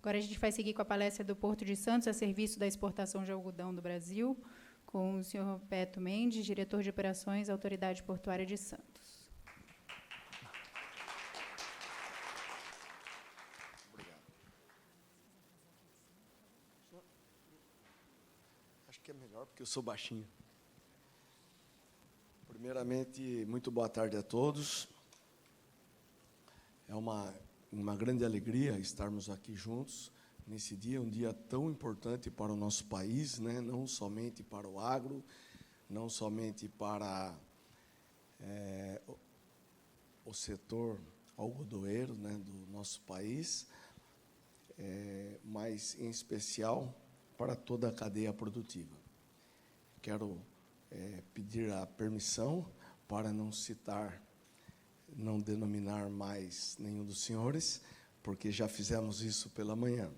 Agora a gente vai seguir com a palestra do Porto de Santos, a serviço da exportação de algodão do Brasil, com o senhor Beto Mendes, diretor de operações, Autoridade Portuária de Santos. Obrigado. Acho que é melhor, porque eu sou baixinho. Primeiramente, muito boa tarde a todos. É uma grande alegria estarmos aqui juntos nesse dia, um dia tão importante para o nosso país, né? Não somente para o agro, não somente para o setor algodoeiro, né, do nosso país, mas, em especial, para toda a cadeia produtiva. Quero pedir a permissão para não denominar mais nenhum dos senhores, porque já fizemos isso pela manhã.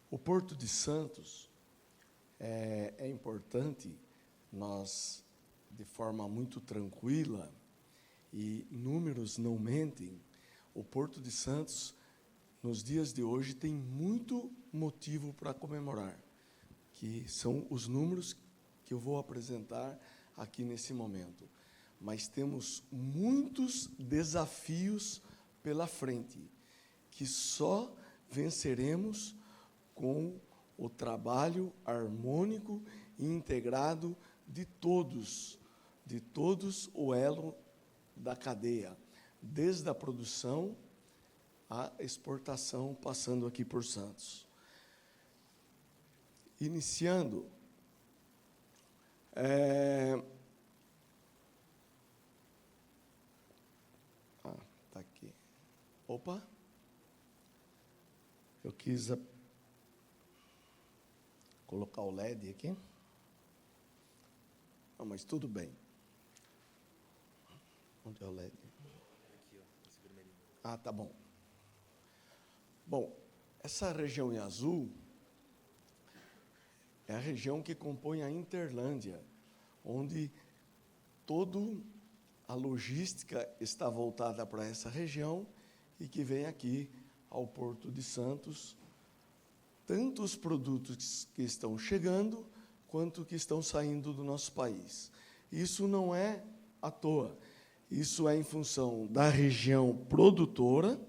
O Porto de Santos é importante, nós, de forma muito tranquila, e números não mentem, o Porto de Santos, nos dias de hoje, tem muito motivo para comemorar, que são os números que eu vou apresentar aqui nesse momento. Mas temos muitos desafios pela frente, que só venceremos com o trabalho harmônico e integrado de todos o elo da cadeia, desde a produção à exportação, passando aqui por Santos. Iniciando, tá aqui. Opa! Eu quis colocar o LED aqui. Ah, mas tudo bem. Onde é o LED? Aqui, ó, esse vermelhinho. Ah, tá bom. Bom, essa região em azul é a região que compõe a Interlândia, onde toda a logística está voltada para essa região e que vem aqui ao Porto de Santos, tanto os produtos que estão chegando, quanto que estão saindo do nosso país. Isso não é à toa, isso é em função da região produtora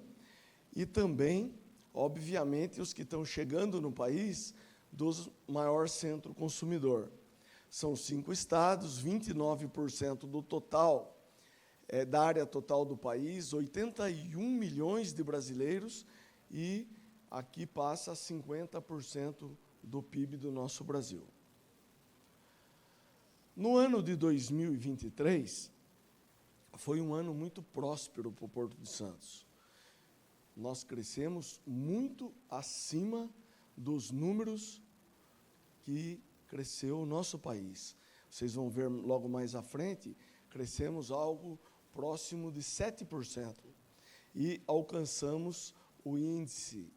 e também, obviamente, os que estão chegando no país do maior centro consumidor. São 5 estados, 29% do total, da área total do país, 81 milhões de brasileiros, e aqui passa 50% do PIB do nosso Brasil. No ano de 2023, foi um ano muito próspero para o Porto de Santos. Nós crescemos muito acima dos números que cresceu o nosso país. Vocês vão ver logo mais à frente, crescemos algo próximo de 7% e alcançamos o índice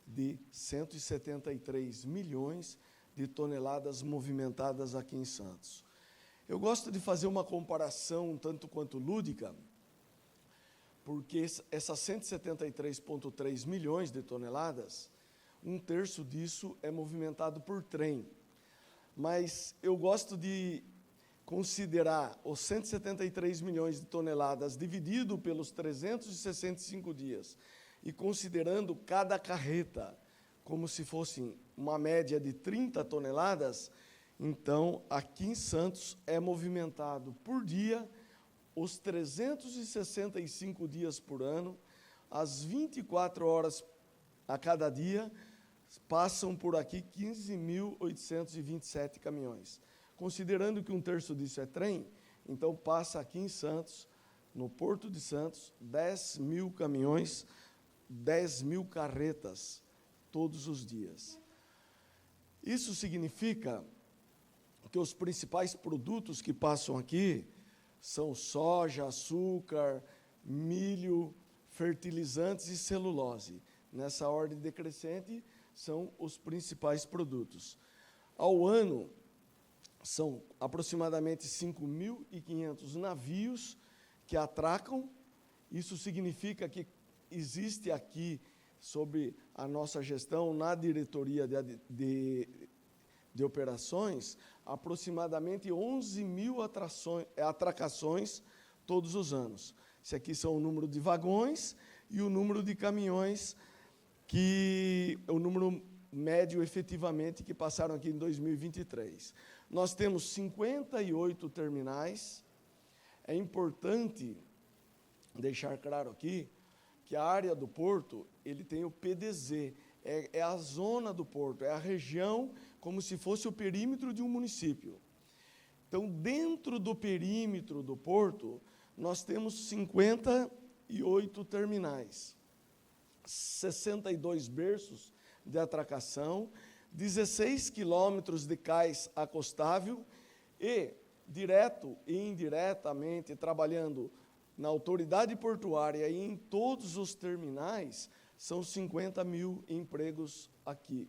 de 173 milhões de toneladas movimentadas aqui em Santos. Eu gosto de fazer uma comparação um tanto quanto lúdica, porque essas 173,3 milhões de toneladas, 1/3 disso é movimentado por trem. Mas eu gosto de considerar os 173 milhões de toneladas dividido pelos 365 dias e considerando cada carreta como se fosse uma média de 30 toneladas, então, aqui em Santos é movimentado por dia, os 365 dias por ano, as 24 horas a cada dia, passam por aqui 15.827 caminhões. Considerando que 1/3 disso é trem, então passa aqui em Santos, no Porto de Santos, 10 mil caminhões, 10 mil carretas, todos os dias. Isso significa que os principais produtos que passam aqui são soja, açúcar, milho, fertilizantes e celulose. Nessa ordem decrescente, são os principais produtos. Ao ano, são aproximadamente 5.500 navios que atracam. Isso significa que existe aqui sobre a nossa gestão na diretoria de operações, aproximadamente 11 mil atracações todos os anos. Esse aqui são o número de vagões e o número de caminhões, que o número médio efetivamente que passaram aqui em 2023. Nós temos 58 terminais. É importante deixar claro aqui que a área do porto, ele tem o PDZ, é a zona do porto, é a região como se fosse o perímetro de um município. Então, dentro do perímetro do porto, nós temos 58 terminais, 62 berços de atracação, 16 quilômetros de cais acostável e, direto e indiretamente, trabalhando na autoridade portuária e em todos os terminais, são 50 mil empregos aqui,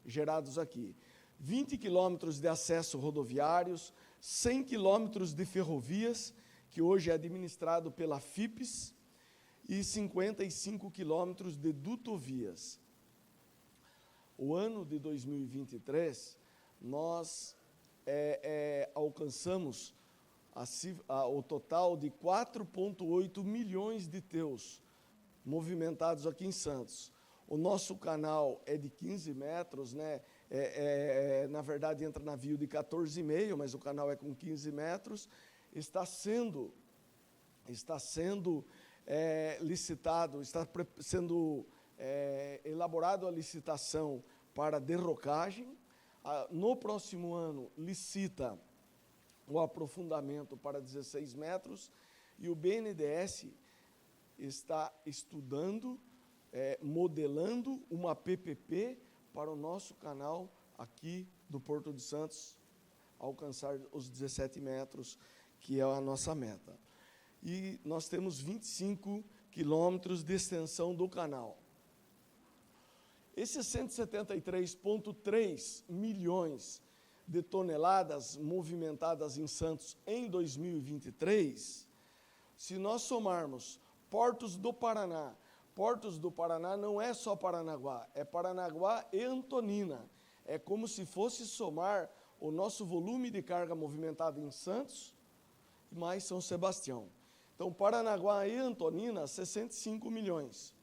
gerados aqui. 20 quilômetros de acesso rodoviários, 100 quilômetros de ferrovias, que hoje é administrado pela FIPES, e 55 quilômetros de dutovias. O ano de 2023, nós alcançamos o total de 4,8 milhões de teus movimentados aqui em Santos. O nosso canal é de 15 metros, né? Na verdade, entra navio de 14,5, mas o canal é com 15 metros. Está sendo licitado, está sendo elaborado a licitação para derrocagem. No próximo ano, licita o aprofundamento para 16 metros, e o BNDES está estudando, modelando uma PPP para o nosso canal aqui do Porto de Santos alcançar os 17 metros, que é a nossa meta. E nós temos 25 quilômetros de extensão do canal. Esses 173,3 milhões de toneladas movimentadas em Santos em 2023, se nós somarmos Portos do Paraná não é só Paranaguá, é Paranaguá e Antonina. É como se fosse somar o nosso volume de carga movimentada em Santos mais São Sebastião. Então, Paranaguá e Antonina, 65 milhões.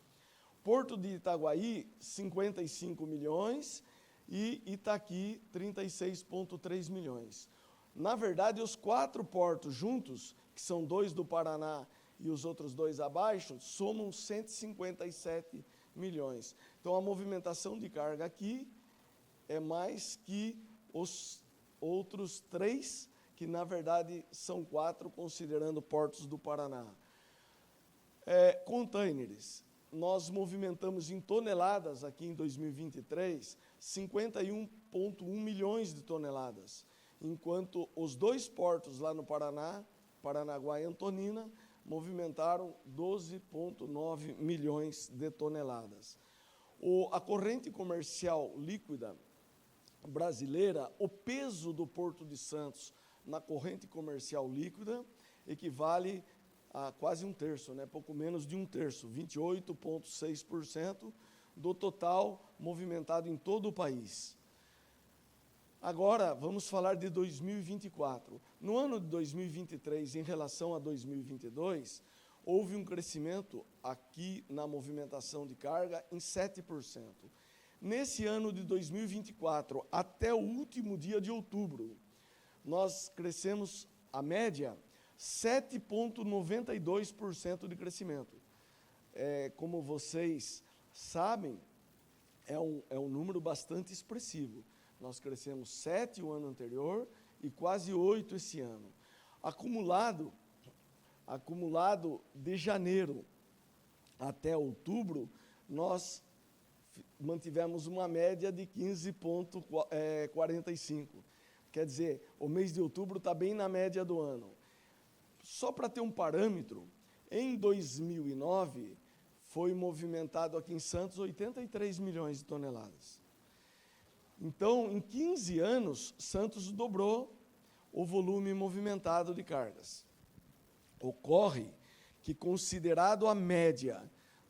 Porto de Itaguaí, 55 milhões. E Itaqui, 36,3 milhões. Na verdade, os 4 portos juntos, que são 2 do Paraná e os outros 2 abaixo, somam 157 milhões. Então, a movimentação de carga aqui é mais que os outros 3, que na verdade são 4, considerando portos do Paraná. Containers. Nós movimentamos em toneladas aqui em 2023, 51,1 milhões de toneladas, enquanto os 2 portos lá no Paraná, Paranaguá e Antonina, movimentaram 12,9 milhões de toneladas. A corrente comercial líquida brasileira, o peso do Porto de Santos na corrente comercial líquida equivale a quase 1/3, né? Pouco menos de 1/3, 28,6% do total movimentado em todo o país. Agora, vamos falar de 2024. No ano de 2023, em relação a 2022, houve um crescimento aqui na movimentação de carga em 7%. Nesse ano de 2024, até o último dia de outubro, nós crescemos, a média, 7,92% de crescimento. Como vocês sabem, é um número bastante expressivo. Nós crescemos 7 o ano anterior e quase 8 esse ano. Acumulado de janeiro até outubro, nós mantivemos uma média de 15,45. Quer dizer, o mês de outubro está bem na média do ano. Só para ter um parâmetro, em 2009, foi movimentado aqui em Santos 83 milhões de toneladas. Então, em 15 anos, Santos dobrou o volume movimentado de cargas. Ocorre que, considerado a média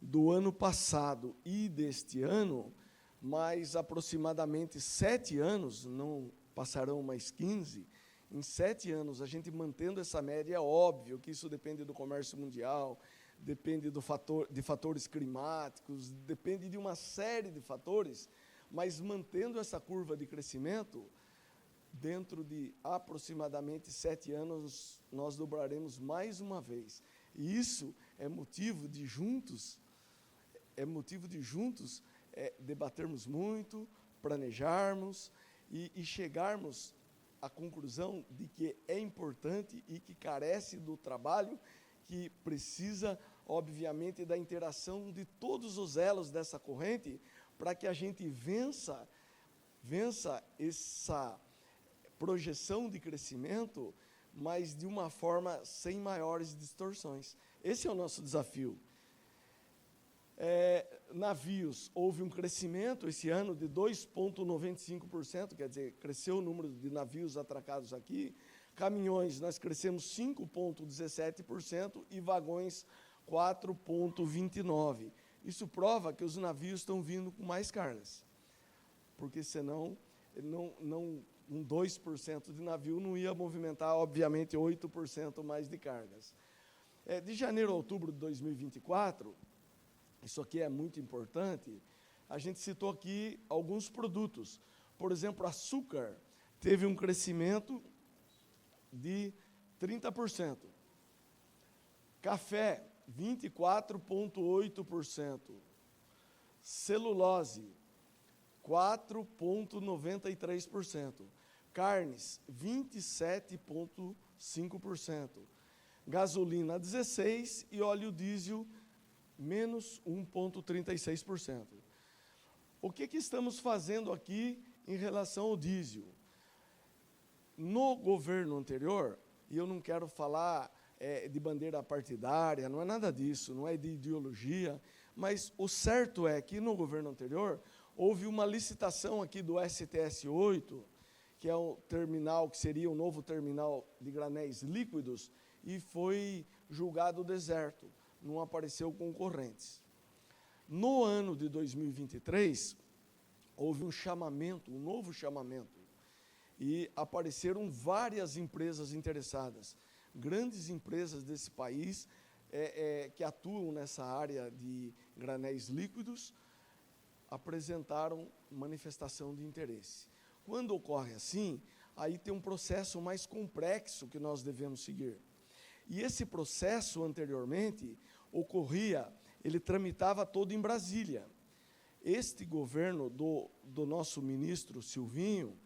do ano passado e deste ano, mais aproximadamente 7 anos, não passarão mais 15, em 7 anos, a gente mantendo essa média, é óbvio que isso depende do comércio mundial, depende de fatores climáticos, depende de uma série de fatores, mas mantendo essa curva de crescimento, dentro de aproximadamente 7 anos, nós dobraremos mais uma vez. E isso é motivo de juntos debatermos muito, planejarmos e chegarmos à conclusão de que é importante e que carece do trabalho, que precisa, obviamente, da interação de todos os elos dessa corrente, para que a gente vença essa projeção de crescimento, mas de uma forma sem maiores distorções. Esse é o nosso desafio. Navios, houve um crescimento esse ano de 2,95%, quer dizer, cresceu o número de navios atracados aqui. Caminhões, nós crescemos 5,17% e vagões 4,29%. Isso prova que os navios estão vindo com mais cargas, porque senão um 2% de navio não ia movimentar, obviamente, 8% mais de cargas. De janeiro a outubro de 2024, isso aqui é muito importante, a gente citou aqui alguns produtos. Por exemplo, açúcar teve um crescimento de 30%. Café, 24,8%. Celulose, 4,93%. Carnes, 27,5%. Gasolina, 16%. E óleo diesel, menos 1,36%. O que estamos fazendo aqui em relação ao diesel? No governo anterior, e eu não quero falar de bandeira partidária, não é nada disso, não é de ideologia, mas o certo é que no governo anterior houve uma licitação aqui do STS-8, que é o terminal, que seria o novo terminal de granéis líquidos, e foi julgado deserto, não apareceu concorrentes. No ano de 2023, houve um novo chamamento, e apareceram várias empresas interessadas, grandes empresas desse país que atuam nessa área de granéis líquidos, apresentaram manifestação de interesse. Quando ocorre assim, aí tem um processo mais complexo que nós devemos seguir. E esse processo, anteriormente, ele tramitava todo em Brasília. Este governo do nosso ministro Silvinho,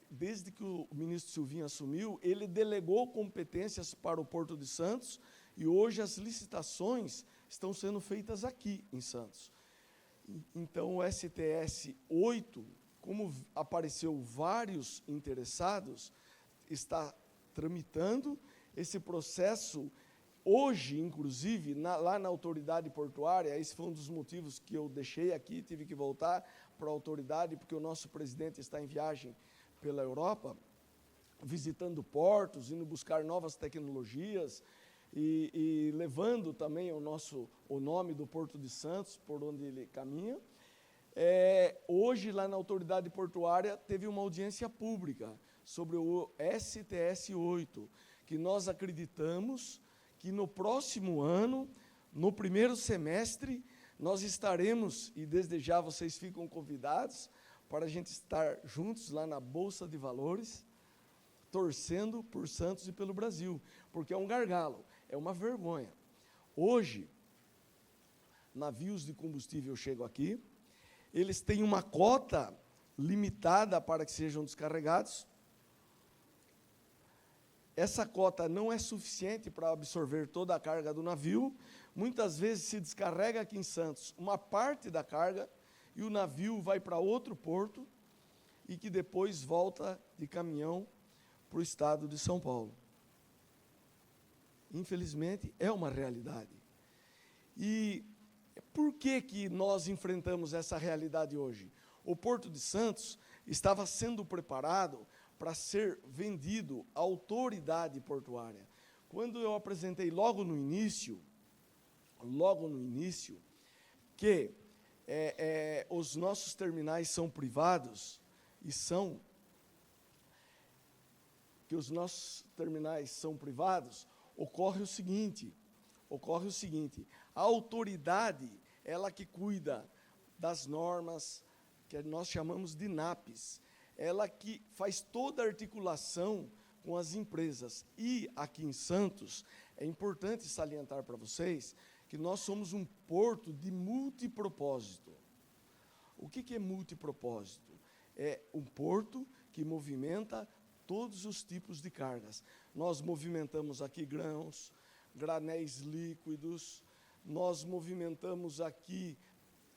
desde que o ministro Silvinho assumiu, ele delegou competências para o Porto de Santos, e hoje as licitações estão sendo feitas aqui em Santos. Então, o STS-8, como apareceu vários interessados, está tramitando esse processo. Hoje, inclusive, lá na autoridade portuária, esse foi um dos motivos que eu deixei aqui, tive que voltar para a autoridade, porque o nosso presidente está em viagem pela Europa, visitando portos, indo buscar novas tecnologias e levando também o nome do Porto de Santos, por onde ele caminha. Hoje, lá na autoridade portuária, teve uma audiência pública sobre o STS-8, que nós acreditamos que no próximo ano, no primeiro semestre, nós estaremos, e desde já vocês ficam convidados, para a gente estar juntos lá na Bolsa de Valores, torcendo por Santos e pelo Brasil, porque é um gargalo, é uma vergonha. Hoje, navios de combustível chegam aqui, eles têm uma cota limitada para que sejam descarregados. Essa cota não é suficiente para absorver toda a carga do navio. Muitas vezes se descarrega aqui em Santos uma parte da carga e o navio vai para outro porto e que depois volta de caminhão para o estado de São Paulo. Infelizmente, é uma realidade. E por que nós enfrentamos essa realidade hoje? O Porto de Santos estava sendo preparado para ser vendido à autoridade portuária. Quando eu apresentei logo no início logo no início, que os nossos terminais são privados, ocorre o seguinte, a autoridade, ela que cuida das normas, que nós chamamos de NAPs, ela que faz toda a articulação com as empresas. E aqui em Santos, é importante salientar para vocês que nós somos um porto de multipropósito. O que é multipropósito? É um porto que movimenta todos os tipos de cargas. Nós movimentamos aqui grãos, granéis líquidos, nós movimentamos aqui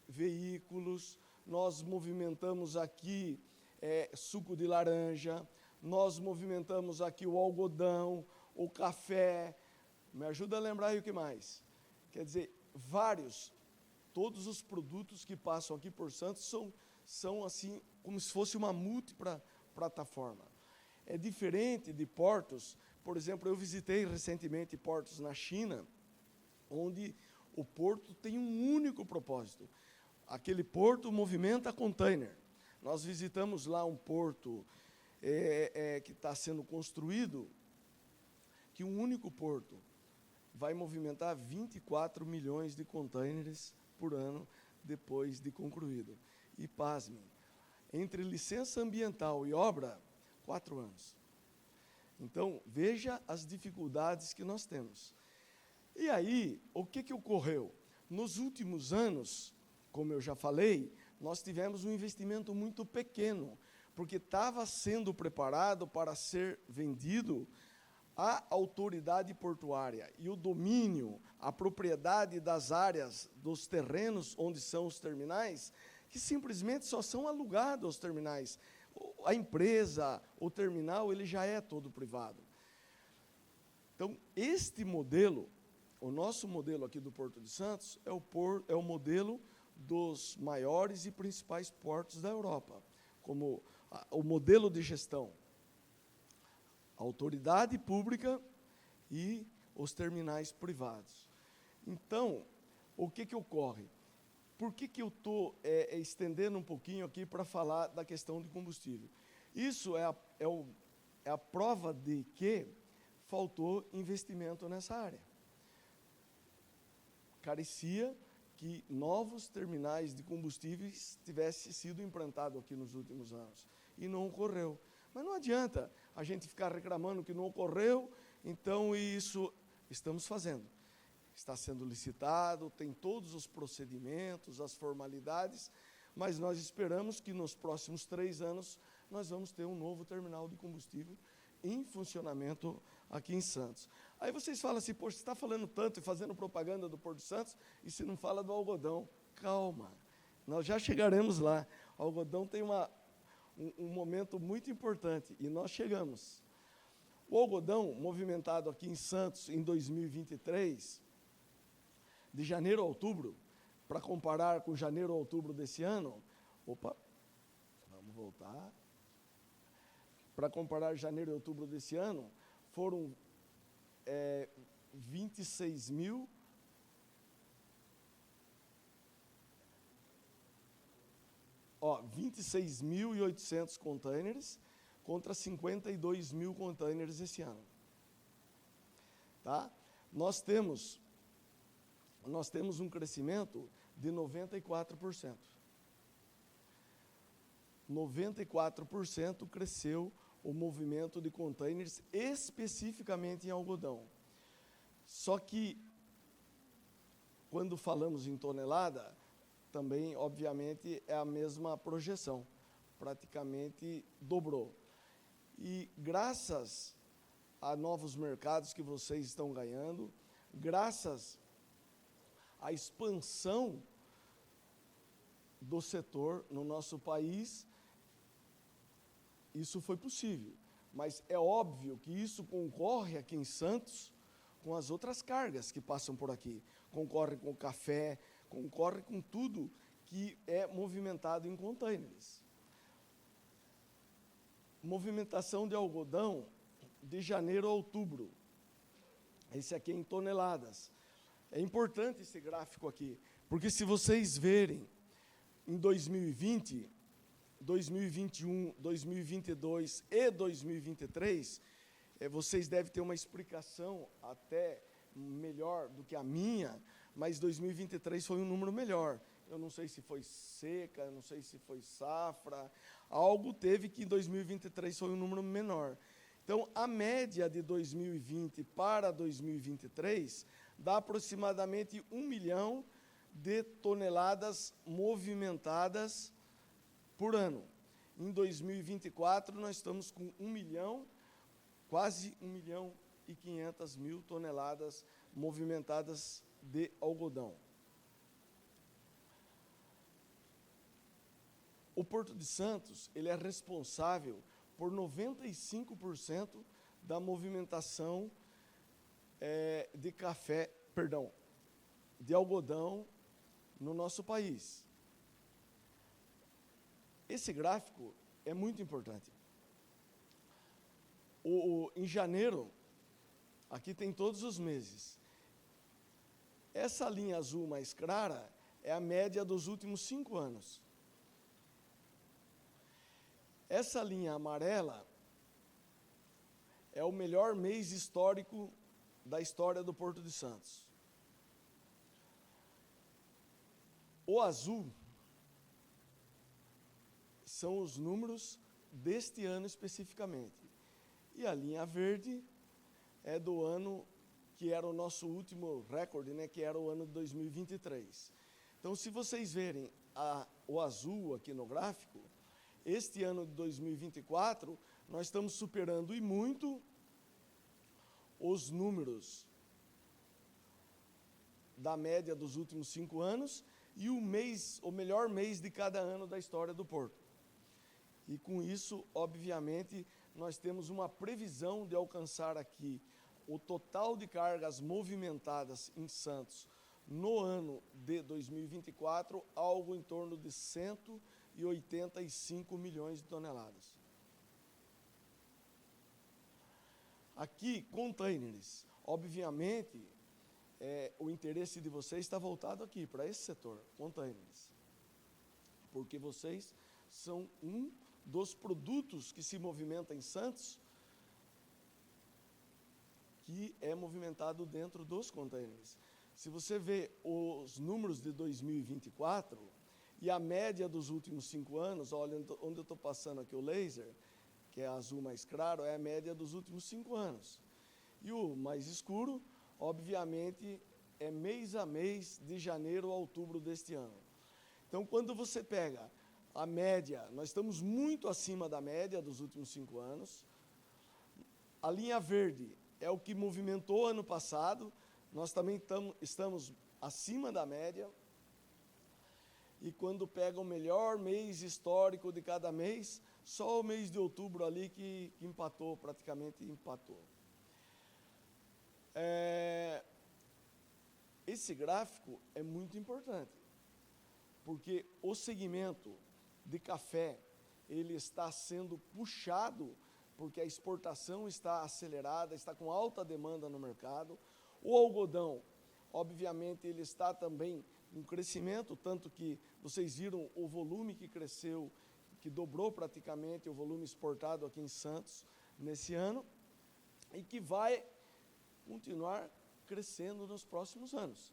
veículos, nós movimentamos aqui suco de laranja, nós movimentamos aqui o algodão, o café. Me ajuda a lembrar aí o que mais? Quer dizer, todos os produtos que passam aqui por Santos são assim, como se fosse uma multiplataforma. É diferente de portos, por exemplo, eu visitei recentemente portos na China, onde o porto tem um único propósito. Aquele porto movimenta container. Nós visitamos lá um porto que está sendo construído, que um único porto vai movimentar 24 milhões de containers por ano depois de concluído. E, pasmem, entre licença ambiental e obra, 4 anos. Então, veja as dificuldades que nós temos. E aí, o que ocorreu? Nos últimos anos, como eu já falei, nós tivemos um investimento muito pequeno, porque estava sendo preparado para ser vendido à autoridade portuária. E o domínio, a propriedade das áreas, dos terrenos onde são os terminais, que simplesmente só são alugados aos terminais. A empresa, o terminal, ele já é todo privado. Então, este modelo, o nosso modelo aqui do Porto de Santos, é o modelo dos maiores e principais portos da Europa, como o modelo de gestão. A autoridade pública e os terminais privados. Então, o que ocorre? Por que eu estou estendendo um pouquinho aqui para falar da questão de combustível? Isso é a prova de que faltou investimento nessa área. Carecia que novos terminais de combustíveis tivessem sido implantados aqui nos últimos anos. E não ocorreu. Mas não adianta a gente ficar reclamando que não ocorreu, então isso estamos fazendo. Está sendo licitado, tem todos os procedimentos, as formalidades, mas nós esperamos que nos próximos 3 anos nós vamos ter um novo terminal de combustível em funcionamento aqui em Santos. Aí vocês falam assim, poxa, você está falando tanto e fazendo propaganda do Porto de Santos e você não fala do algodão. Calma, nós já chegaremos lá. O algodão tem um momento muito importante e nós chegamos. O algodão movimentado aqui em Santos em 2023, de janeiro a outubro, para comparar com janeiro a outubro desse ano, vamos voltar. Para comparar janeiro e outubro desse ano, foram 26.800 containers contra 52.000 containers esse ano. Tá? Nós temos um crescimento de 94%. 94% cresceu o movimento de containers, especificamente em algodão. Só que, quando falamos em tonelada, também, obviamente, é a mesma projeção, praticamente dobrou. E graças a novos mercados que vocês estão ganhando, graças à expansão do setor no nosso país, isso foi possível. Mas é óbvio que isso concorre aqui em Santos com as outras cargas que passam por aqui. Concorre com o café, concorre com tudo que é movimentado em containers. Movimentação de algodão de janeiro a outubro. Esse aqui é em toneladas. É importante esse gráfico aqui, porque se vocês verem em 2020, 2021, 2022 e 2023, vocês devem ter uma explicação até melhor do que a minha, mas 2023 foi um número melhor. Eu não sei se foi seca, eu não sei se foi safra, algo teve que em 2023 foi um número menor. Então, a média de 2020 para 2023 dá aproximadamente 1 milhão de toneladas movimentadas por ano. Em 2024, nós estamos com 1 milhão, quase 1 milhão e 500 mil toneladas movimentadas de algodão. O Porto de Santos, ele é responsável por 95% da movimentação de café, de algodão no nosso país. Esse gráfico é muito importante. Em janeiro, aqui tem todos os meses. Essa linha azul mais clara é a média dos últimos 5 anos. Essa linha amarela é o melhor mês histórico da história do Porto de Santos. O azul são os números deste ano especificamente. E a linha verde é do ano que era o nosso último recorde, né, que era o ano de 2023. Então, se vocês verem o azul aqui no gráfico, este ano de 2024, nós estamos superando e muito os números da média dos últimos 5 anos e o melhor mês de cada ano da história do Porto. E com isso, obviamente, nós temos uma previsão de alcançar aqui o total de cargas movimentadas em Santos no ano de 2024, algo em torno de 185 milhões de toneladas. Aqui, containers. Obviamente, o interesse de vocês está voltado aqui, para esse setor, containers. Porque vocês são um dos produtos que se movimenta em Santos, que é movimentado dentro dos containers. Se você vê os números de 2024 e a média dos últimos 5 anos, olha onde eu estou passando aqui o laser, que é azul mais claro, é a média dos últimos 5 anos. E o mais escuro, obviamente, é mês a mês, de janeiro a outubro deste ano. Então, quando você pega a média, nós estamos muito acima da média dos últimos 5 anos. A linha verde é o que movimentou ano passado, nós também estamos acima da média. E quando pega o melhor mês histórico de cada mês, só o mês de outubro ali que empatou, praticamente empatou. Esse gráfico é muito importante, porque o segmento de café, ele está sendo puxado, porque a exportação está acelerada, está com alta demanda no mercado. O algodão, obviamente, ele está também em crescimento, tanto que vocês viram o volume que cresceu, que dobrou praticamente o volume exportado aqui em Santos nesse ano, e que vai continuar crescendo nos próximos anos.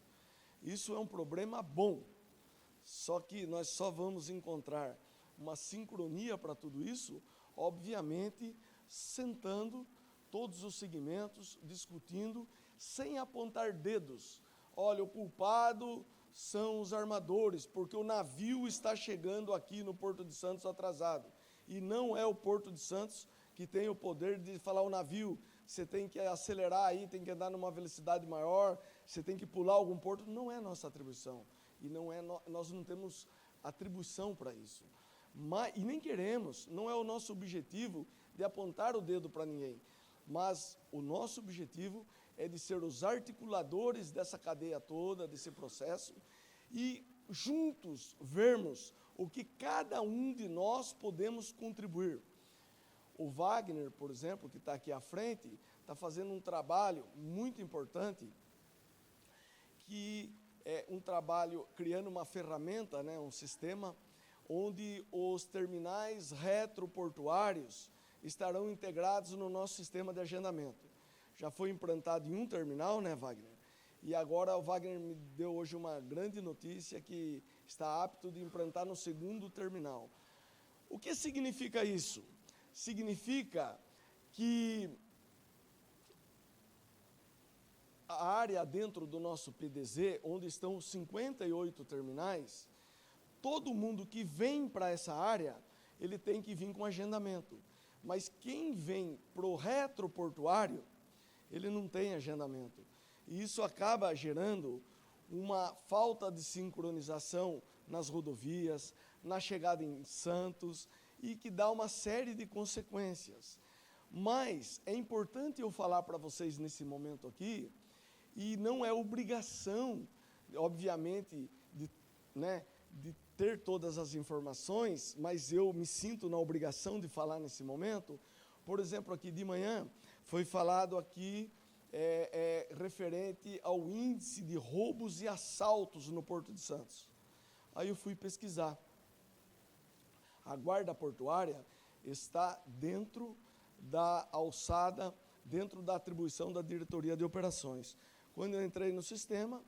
Isso é um problema bom, só que nós só vamos encontrar uma sincronia para tudo isso, obviamente, sentando todos os segmentos, discutindo, sem apontar dedos. Olha, o culpado são os armadores, porque o navio está chegando aqui no Porto de Santos atrasado. E não é o Porto de Santos que tem o poder de falar ao navio, você tem que acelerar aí, tem que andar numa velocidade maior, você tem que pular algum porto. Não é nossa atribuição. E nós não temos atribuição para isso. E nem queremos, não é o nosso objetivo de apontar o dedo para ninguém. Mas o nosso objetivo é de ser os articuladores dessa cadeia toda, desse processo, e juntos vermos o que cada um de nós podemos contribuir. O Wagner, por exemplo, que está aqui à frente, está fazendo um trabalho muito importante, um trabalho criando uma ferramenta, né, um sistema, onde os terminais retroportuários estarão integrados no nosso sistema de agendamento. Já foi implantado em um terminal, né, Wagner? E agora o Wagner me deu hoje uma grande notícia que está apto de implantar no segundo terminal. O que significa isso? Significa que a área dentro do nosso PDZ, onde estão 58 terminais, todo mundo que vem para essa área, ele tem que vir com agendamento. Mas quem vem para o retroportuário, ele não tem agendamento. E isso acaba gerando uma falta de sincronização nas rodovias, na chegada em Santos, e que dá uma série de consequências. Mas é importante eu falar para vocês nesse momento aqui, e não é obrigação, obviamente, de ter todas as informações, mas eu me sinto na obrigação de falar nesse momento. Por exemplo, aqui de manhã foi falado aqui referente ao índice de roubos e assaltos no Porto de Santos. Aí eu fui pesquisar. A guarda portuária está dentro da alçada, dentro da atribuição da diretoria de operações. Quando eu entrei no sistema,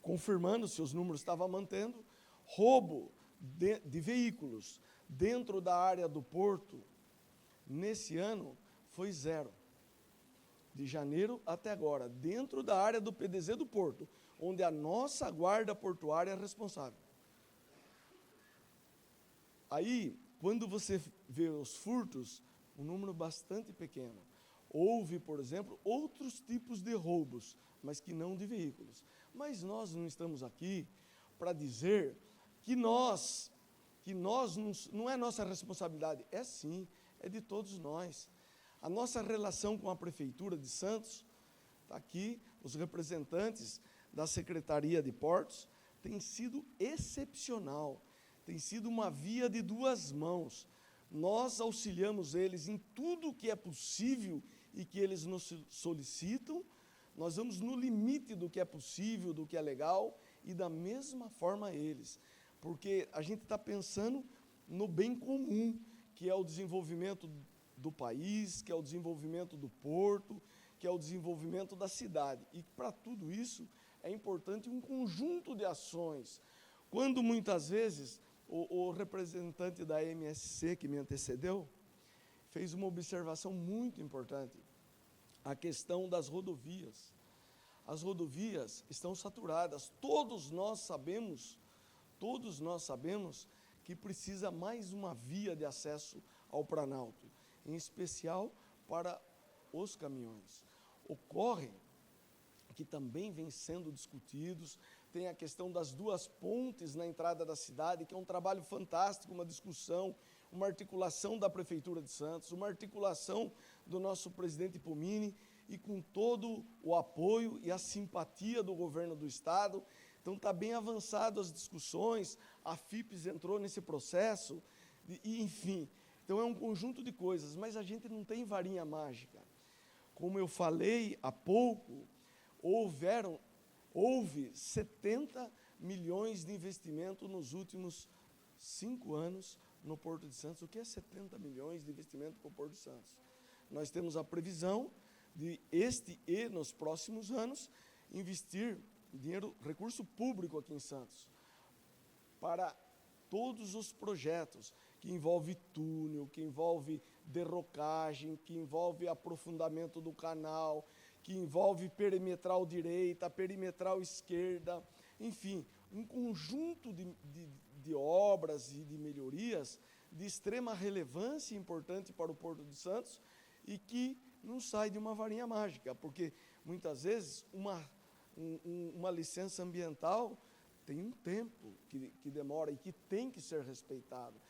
confirmando se os números estavam mantendo, roubo de veículos dentro da área do porto, nesse ano, foi 0. De janeiro até agora, dentro da área do PDZ do Porto, onde a nossa guarda portuária é responsável. Aí, quando você vê os furtos, um número bastante pequeno. Houve, por exemplo, outros tipos de roubos, mas que não de veículos. Mas nós não estamos aqui para dizer que não é nossa responsabilidade. É sim, é de todos nós. A nossa relação com a Prefeitura de Santos, está aqui, os representantes da Secretaria de Portos, tem sido excepcional, tem sido uma via de duas mãos. Nós auxiliamos eles em tudo que é possível e que eles nos solicitam, nós vamos no limite do que é possível, do que é legal, e da mesma forma eles, porque a gente está pensando no bem comum, que é o desenvolvimento do país, que é o desenvolvimento do porto, que é o desenvolvimento da cidade. E para tudo isso é importante um conjunto de ações. Quando muitas vezes o representante da MSC que me antecedeu fez uma observação muito importante, a questão das rodovias. As rodovias estão saturadas. Todos nós sabemos que precisa mais uma via de acesso ao Planalto, em especial para os caminhões. Ocorre que também vem sendo discutidos, tem a questão das duas pontes na entrada da cidade, que é um trabalho fantástico, uma discussão, uma articulação da Prefeitura de Santos, uma articulação do nosso presidente Pomini, e com todo o apoio e a simpatia do governo do Estado. Então está bem avançado as discussões, a FIPES entrou nesse processo, e, enfim, então é um conjunto de coisas, mas a gente não tem varinha mágica. Como eu falei há pouco, houve 70 milhões de investimento nos últimos 5 anos no Porto de Santos. O que é 70 milhões de investimento para o Porto de Santos? Nós temos a previsão de e nos próximos anos, investir dinheiro, recurso público aqui em Santos, para todos os projetos, que envolve túnel, que envolve derrocagem, que envolve aprofundamento do canal, que envolve perimetral direita, perimetral esquerda, enfim, um conjunto de obras e de melhorias de extrema relevância e importante para o Porto de Santos, e que não sai de uma varinha mágica, porque muitas vezes uma licença ambiental tem um tempo que demora e que tem que ser respeitado.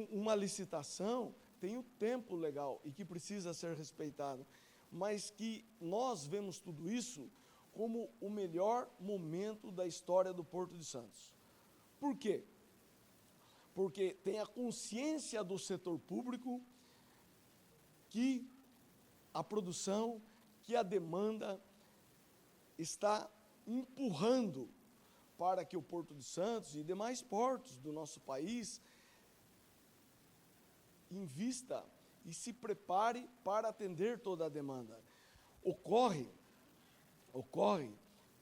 Uma licitação tem o tempo legal e que precisa ser respeitado, mas que nós vemos tudo isso como o melhor momento da história do Porto de Santos. Por quê? Porque tem a consciência do setor público que a produção, que a demanda está empurrando para que o Porto de Santos e demais portos do nosso país invista e se prepare para atender toda a demanda. Ocorre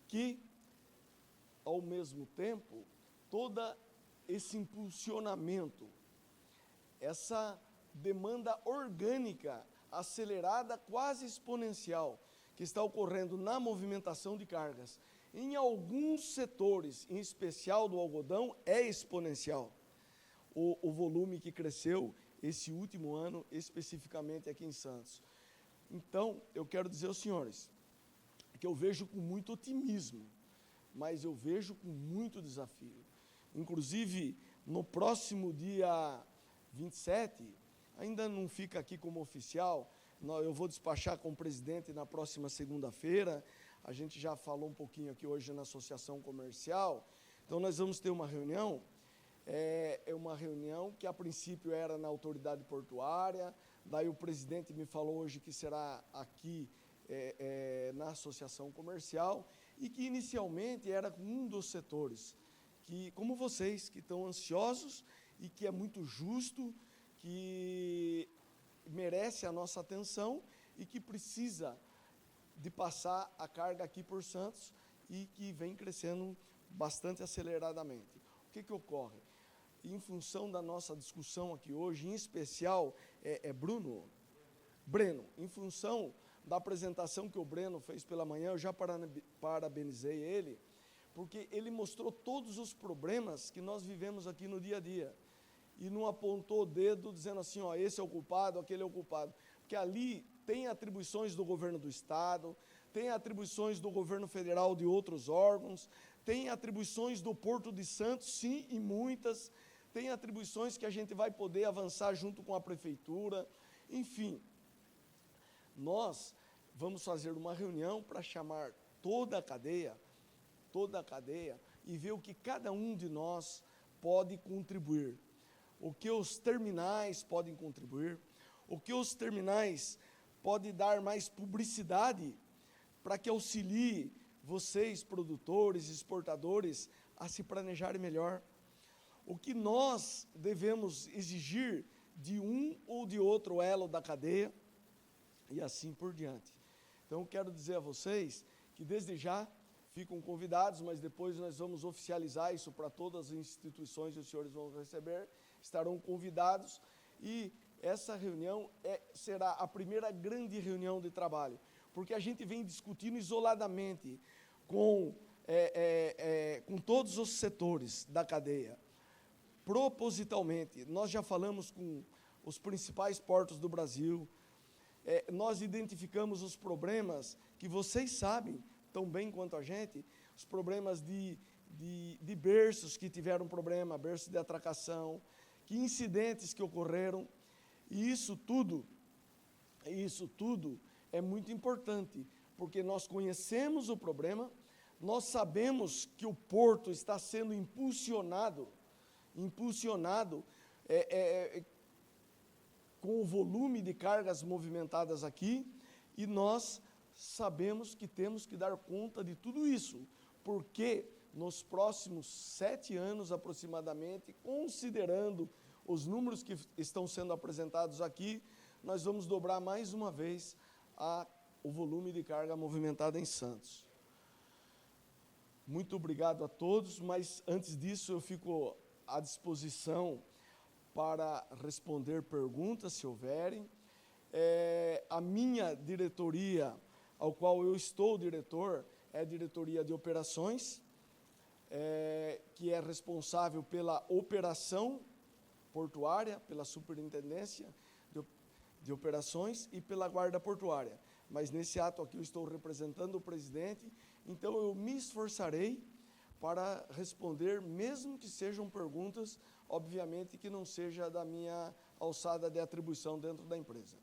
que, ao mesmo tempo, todo esse impulsionamento, essa demanda orgânica, acelerada, quase exponencial, que está ocorrendo na movimentação de cargas, em alguns setores, em especial do algodão, é exponencial. O volume que cresceu esse último ano, especificamente aqui em Santos. Então, eu quero dizer aos senhores que eu vejo com muito otimismo, mas eu vejo com muito desafio. Inclusive, no próximo dia 27, ainda não fica aqui como oficial, eu vou despachar com o presidente na próxima segunda-feira, a gente já falou um pouquinho aqui hoje na Associação Comercial, então nós vamos ter uma reunião, uma reunião que a princípio era na autoridade portuária, daí o presidente me falou hoje que será aqui na Associação Comercial, e que inicialmente era com um dos setores, que, como vocês, que estão ansiosos e que é muito justo, que merece a nossa atenção e que precisa de passar a carga aqui por Santos e que vem crescendo bastante aceleradamente. O que ocorre? Em função da nossa discussão aqui hoje, em especial, Breno, em função da apresentação que o Breno fez pela manhã, eu já parabenizei ele, porque ele mostrou todos os problemas que nós vivemos aqui no dia a dia, e não apontou o dedo dizendo assim, ó, esse é o culpado, aquele é o culpado, porque ali tem atribuições do governo do Estado, tem atribuições do governo federal de outros órgãos, tem atribuições do Porto de Santos, sim, e muitas, tem atribuições que a gente vai poder avançar junto com a prefeitura, enfim. Nós vamos fazer uma reunião para chamar toda a cadeia, e ver o que cada um de nós pode contribuir, o que os terminais podem contribuir, o que os terminais podem dar mais publicidade para que auxilie vocês, produtores, exportadores, a se planejarem melhor. O que nós devemos exigir de um ou de outro elo da cadeia, e assim por diante. Então, eu quero dizer a vocês que, desde já, ficam convidados, mas depois nós vamos oficializar isso para todas as instituições que os senhores vão receber, estarão convidados, e essa reunião será a primeira grande reunião de trabalho, porque a gente vem discutindo isoladamente com todos os setores da cadeia, propositalmente. Nós já falamos com os principais portos do Brasil, nós identificamos os problemas que vocês sabem tão bem quanto a gente, os problemas de berços que tiveram problema, berços de atracação, que incidentes que ocorreram, e isso tudo é muito importante, porque nós conhecemos o problema, nós sabemos que o porto está sendo impulsionado com o volume de cargas movimentadas aqui, e nós sabemos que temos que dar conta de tudo isso, porque nos próximos 7 anos aproximadamente, considerando os números que estão sendo apresentados aqui, nós vamos dobrar mais uma vez o volume de carga movimentada em Santos. Muito obrigado a todos, mas antes disso eu fico à disposição para responder perguntas, se houverem. A minha diretoria, ao qual eu estou diretor, é a diretoria de operações, que é responsável pela operação portuária, pela superintendência de operações e pela guarda portuária. Mas nesse ato aqui eu estou representando o presidente, então eu me esforçarei para responder, mesmo que sejam perguntas, obviamente que não seja da minha alçada de atribuição dentro da empresa.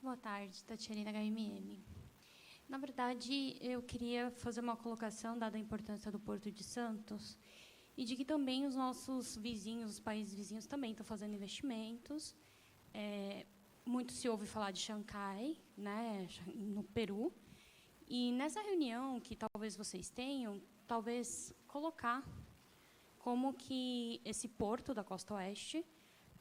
Boa tarde, Tatiane da HMM. Na verdade, eu queria fazer uma colocação, dada a importância do Porto de Santos, e de que também os nossos vizinhos, os países vizinhos, também estão fazendo investimentos. Muito se ouve falar de Xangai, né, no Peru. E nessa reunião que talvez vocês tenham, talvez colocar como que esse porto da costa oeste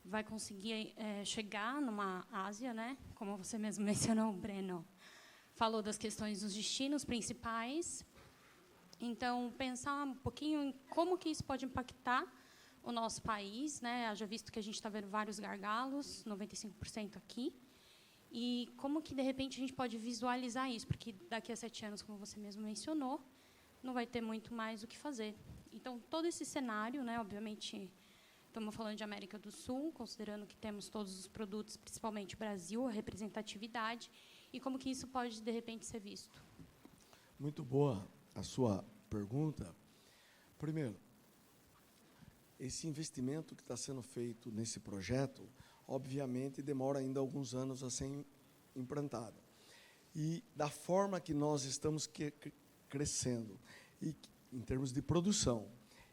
vai conseguir chegar numa Ásia, né, como você mesmo mencionou, Breno, falou das questões dos destinos principais. Então, pensar um pouquinho em como que isso pode impactar o nosso país, né? Haja visto que a gente está vendo vários gargalos, 95% aqui. E como que, de repente, a gente pode visualizar isso? Porque daqui a 7 anos, como você mesmo mencionou, não vai ter muito mais o que fazer. Então, todo esse cenário, né, obviamente, estamos falando de América do Sul, considerando que temos todos os produtos, principalmente Brasil, a representatividade, e como que isso pode, de repente, ser visto? Muito boa a sua pergunta. Primeiro, esse investimento que está sendo feito nesse projeto, obviamente, demora ainda alguns anos a ser implantado. E da forma que nós estamos crescendo, e em termos de produção,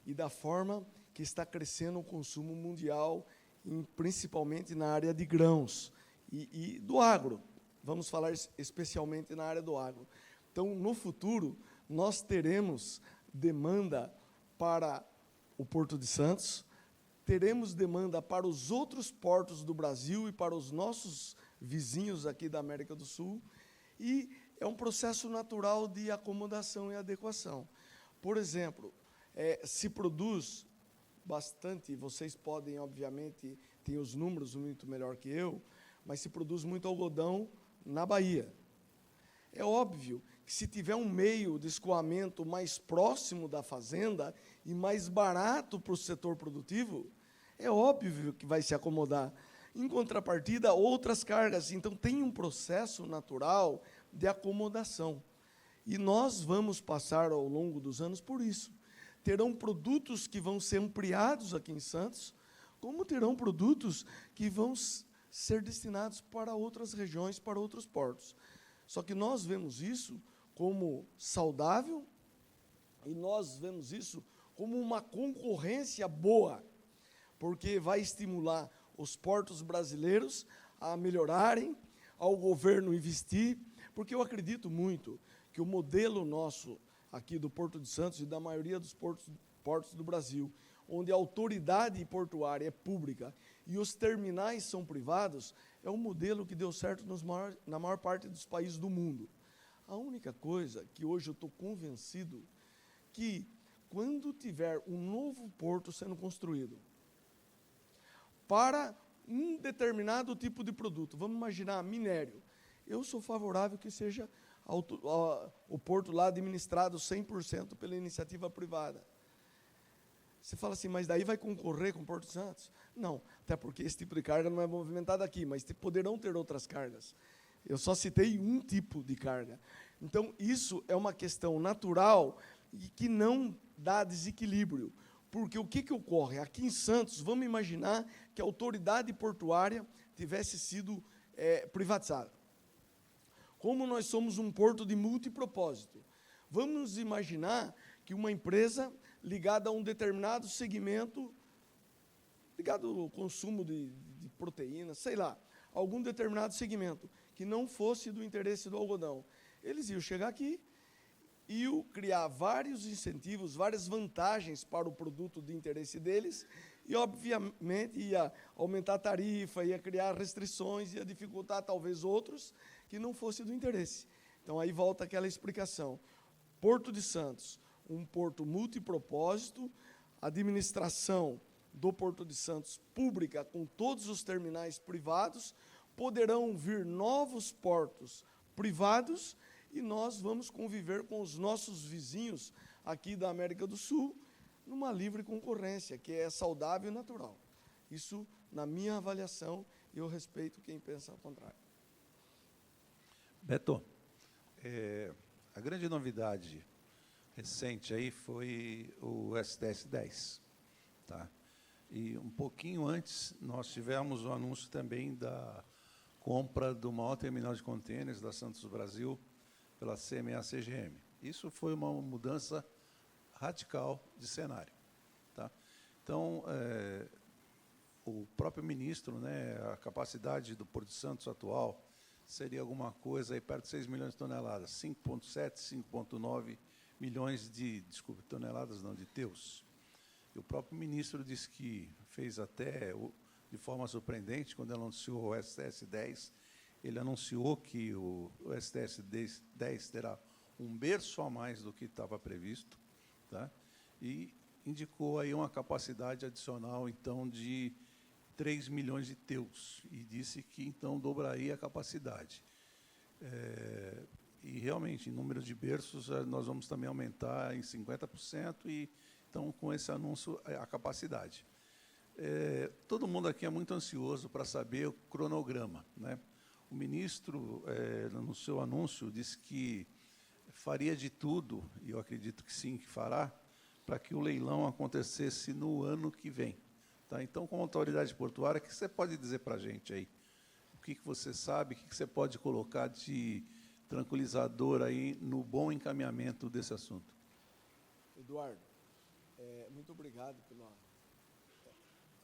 e da forma que está crescendo o consumo mundial, principalmente na área de grãos e do agro. Vamos falar especialmente na área do agro. Então, no futuro, nós teremos demanda para o Porto de Santos, teremos demanda para os outros portos do Brasil e para os nossos vizinhos aqui da América do Sul, e é um processo natural de acomodação e adequação. Por exemplo, se produz bastante, vocês podem, obviamente, tem os números muito melhor que eu, mas se produz muito algodão na Bahia. É óbvio que se tiver um meio de escoamento mais próximo da fazenda e mais barato para o setor produtivo, é óbvio que vai se acomodar. Em contrapartida, outras cargas. Então, tem um processo natural de acomodação. E nós vamos passar, ao longo dos anos, por isso. Terão produtos que vão ser ampliados aqui em Santos, como terão produtos que vão ser destinados para outras regiões, para outros portos. Só que nós vemos isso como saudável e nós vemos isso como uma concorrência boa, porque vai estimular os portos brasileiros a melhorarem, ao governo investir, porque eu acredito muito que o modelo nosso aqui do Porto de Santos e da maioria dos portos do Brasil, onde a autoridade portuária é pública e os terminais são privados, é um modelo que deu certo na maior parte dos países do mundo. A única coisa que hoje eu estou convencido que, quando tiver um novo porto sendo construído para um determinado tipo de produto, vamos imaginar minério, eu sou favorável que seja o porto lá administrado 100% pela iniciativa privada. Você fala assim, mas daí vai concorrer com o Porto de Santos? Não, até porque esse tipo de carga não é movimentado aqui, mas poderão ter outras cargas. Eu só citei um tipo de carga. Então, isso é uma questão natural e que não dá desequilíbrio. Porque o que ocorre? Aqui em Santos, vamos imaginar que a autoridade portuária tivesse sido privatizada. Como nós somos um porto de multipropósito, vamos imaginar que uma empresa ligada a um determinado segmento, ligado ao consumo de proteína, sei lá, algum determinado segmento, que não fosse do interesse do algodão. Eles iam chegar aqui, iam criar vários incentivos, várias vantagens para o produto de interesse deles, e, obviamente, ia aumentar a tarifa, ia criar restrições, ia dificultar, talvez, outros que não fosse do interesse. Então, aí volta aquela explicação. Porto de Santos, um porto multipropósito, administração do Porto de Santos pública, com todos os terminais privados, poderão vir novos portos privados e nós vamos conviver com os nossos vizinhos aqui da América do Sul numa livre concorrência, que é saudável e natural. Isso, na minha avaliação, eu respeito quem pensa ao contrário. Beto, a grande novidade recente aí foi o SDS-10, tá? E um pouquinho antes nós tivemos o anúncio também da compra do maior terminal de contêineres da Santos Brasil, pela CMA-CGM. Isso foi uma mudança radical de cenário. Tá? Então, o próprio ministro, né, a capacidade do Porto de Santos atual seria alguma coisa aí perto de 6 milhões de toneladas, 5,7, 5,9 milhões de, desculpe, toneladas não, de teus. E o próprio ministro disse que fez até, de forma surpreendente, quando ele anunciou o STS-10, ele anunciou que o STS-10 terá um berço a mais do que estava previsto, tá? E indicou aí uma capacidade adicional, então, de 3 milhões de teus, e disse que, então, dobraria a capacidade. E, realmente, em número de berços, nós vamos também aumentar em 50%, e, então, com esse anúncio, a capacidade. Todo mundo aqui é muito ansioso para saber o cronograma, né? O ministro, no seu anúncio, disse que faria de tudo, e eu acredito que sim, que fará, para que o leilão acontecesse no ano que vem. Tá? Então, como autoridade portuária, o que você pode dizer para a gente aí? O que você sabe, o que você pode colocar de tranquilizador aí no bom encaminhamento desse assunto? Eduardo, muito obrigado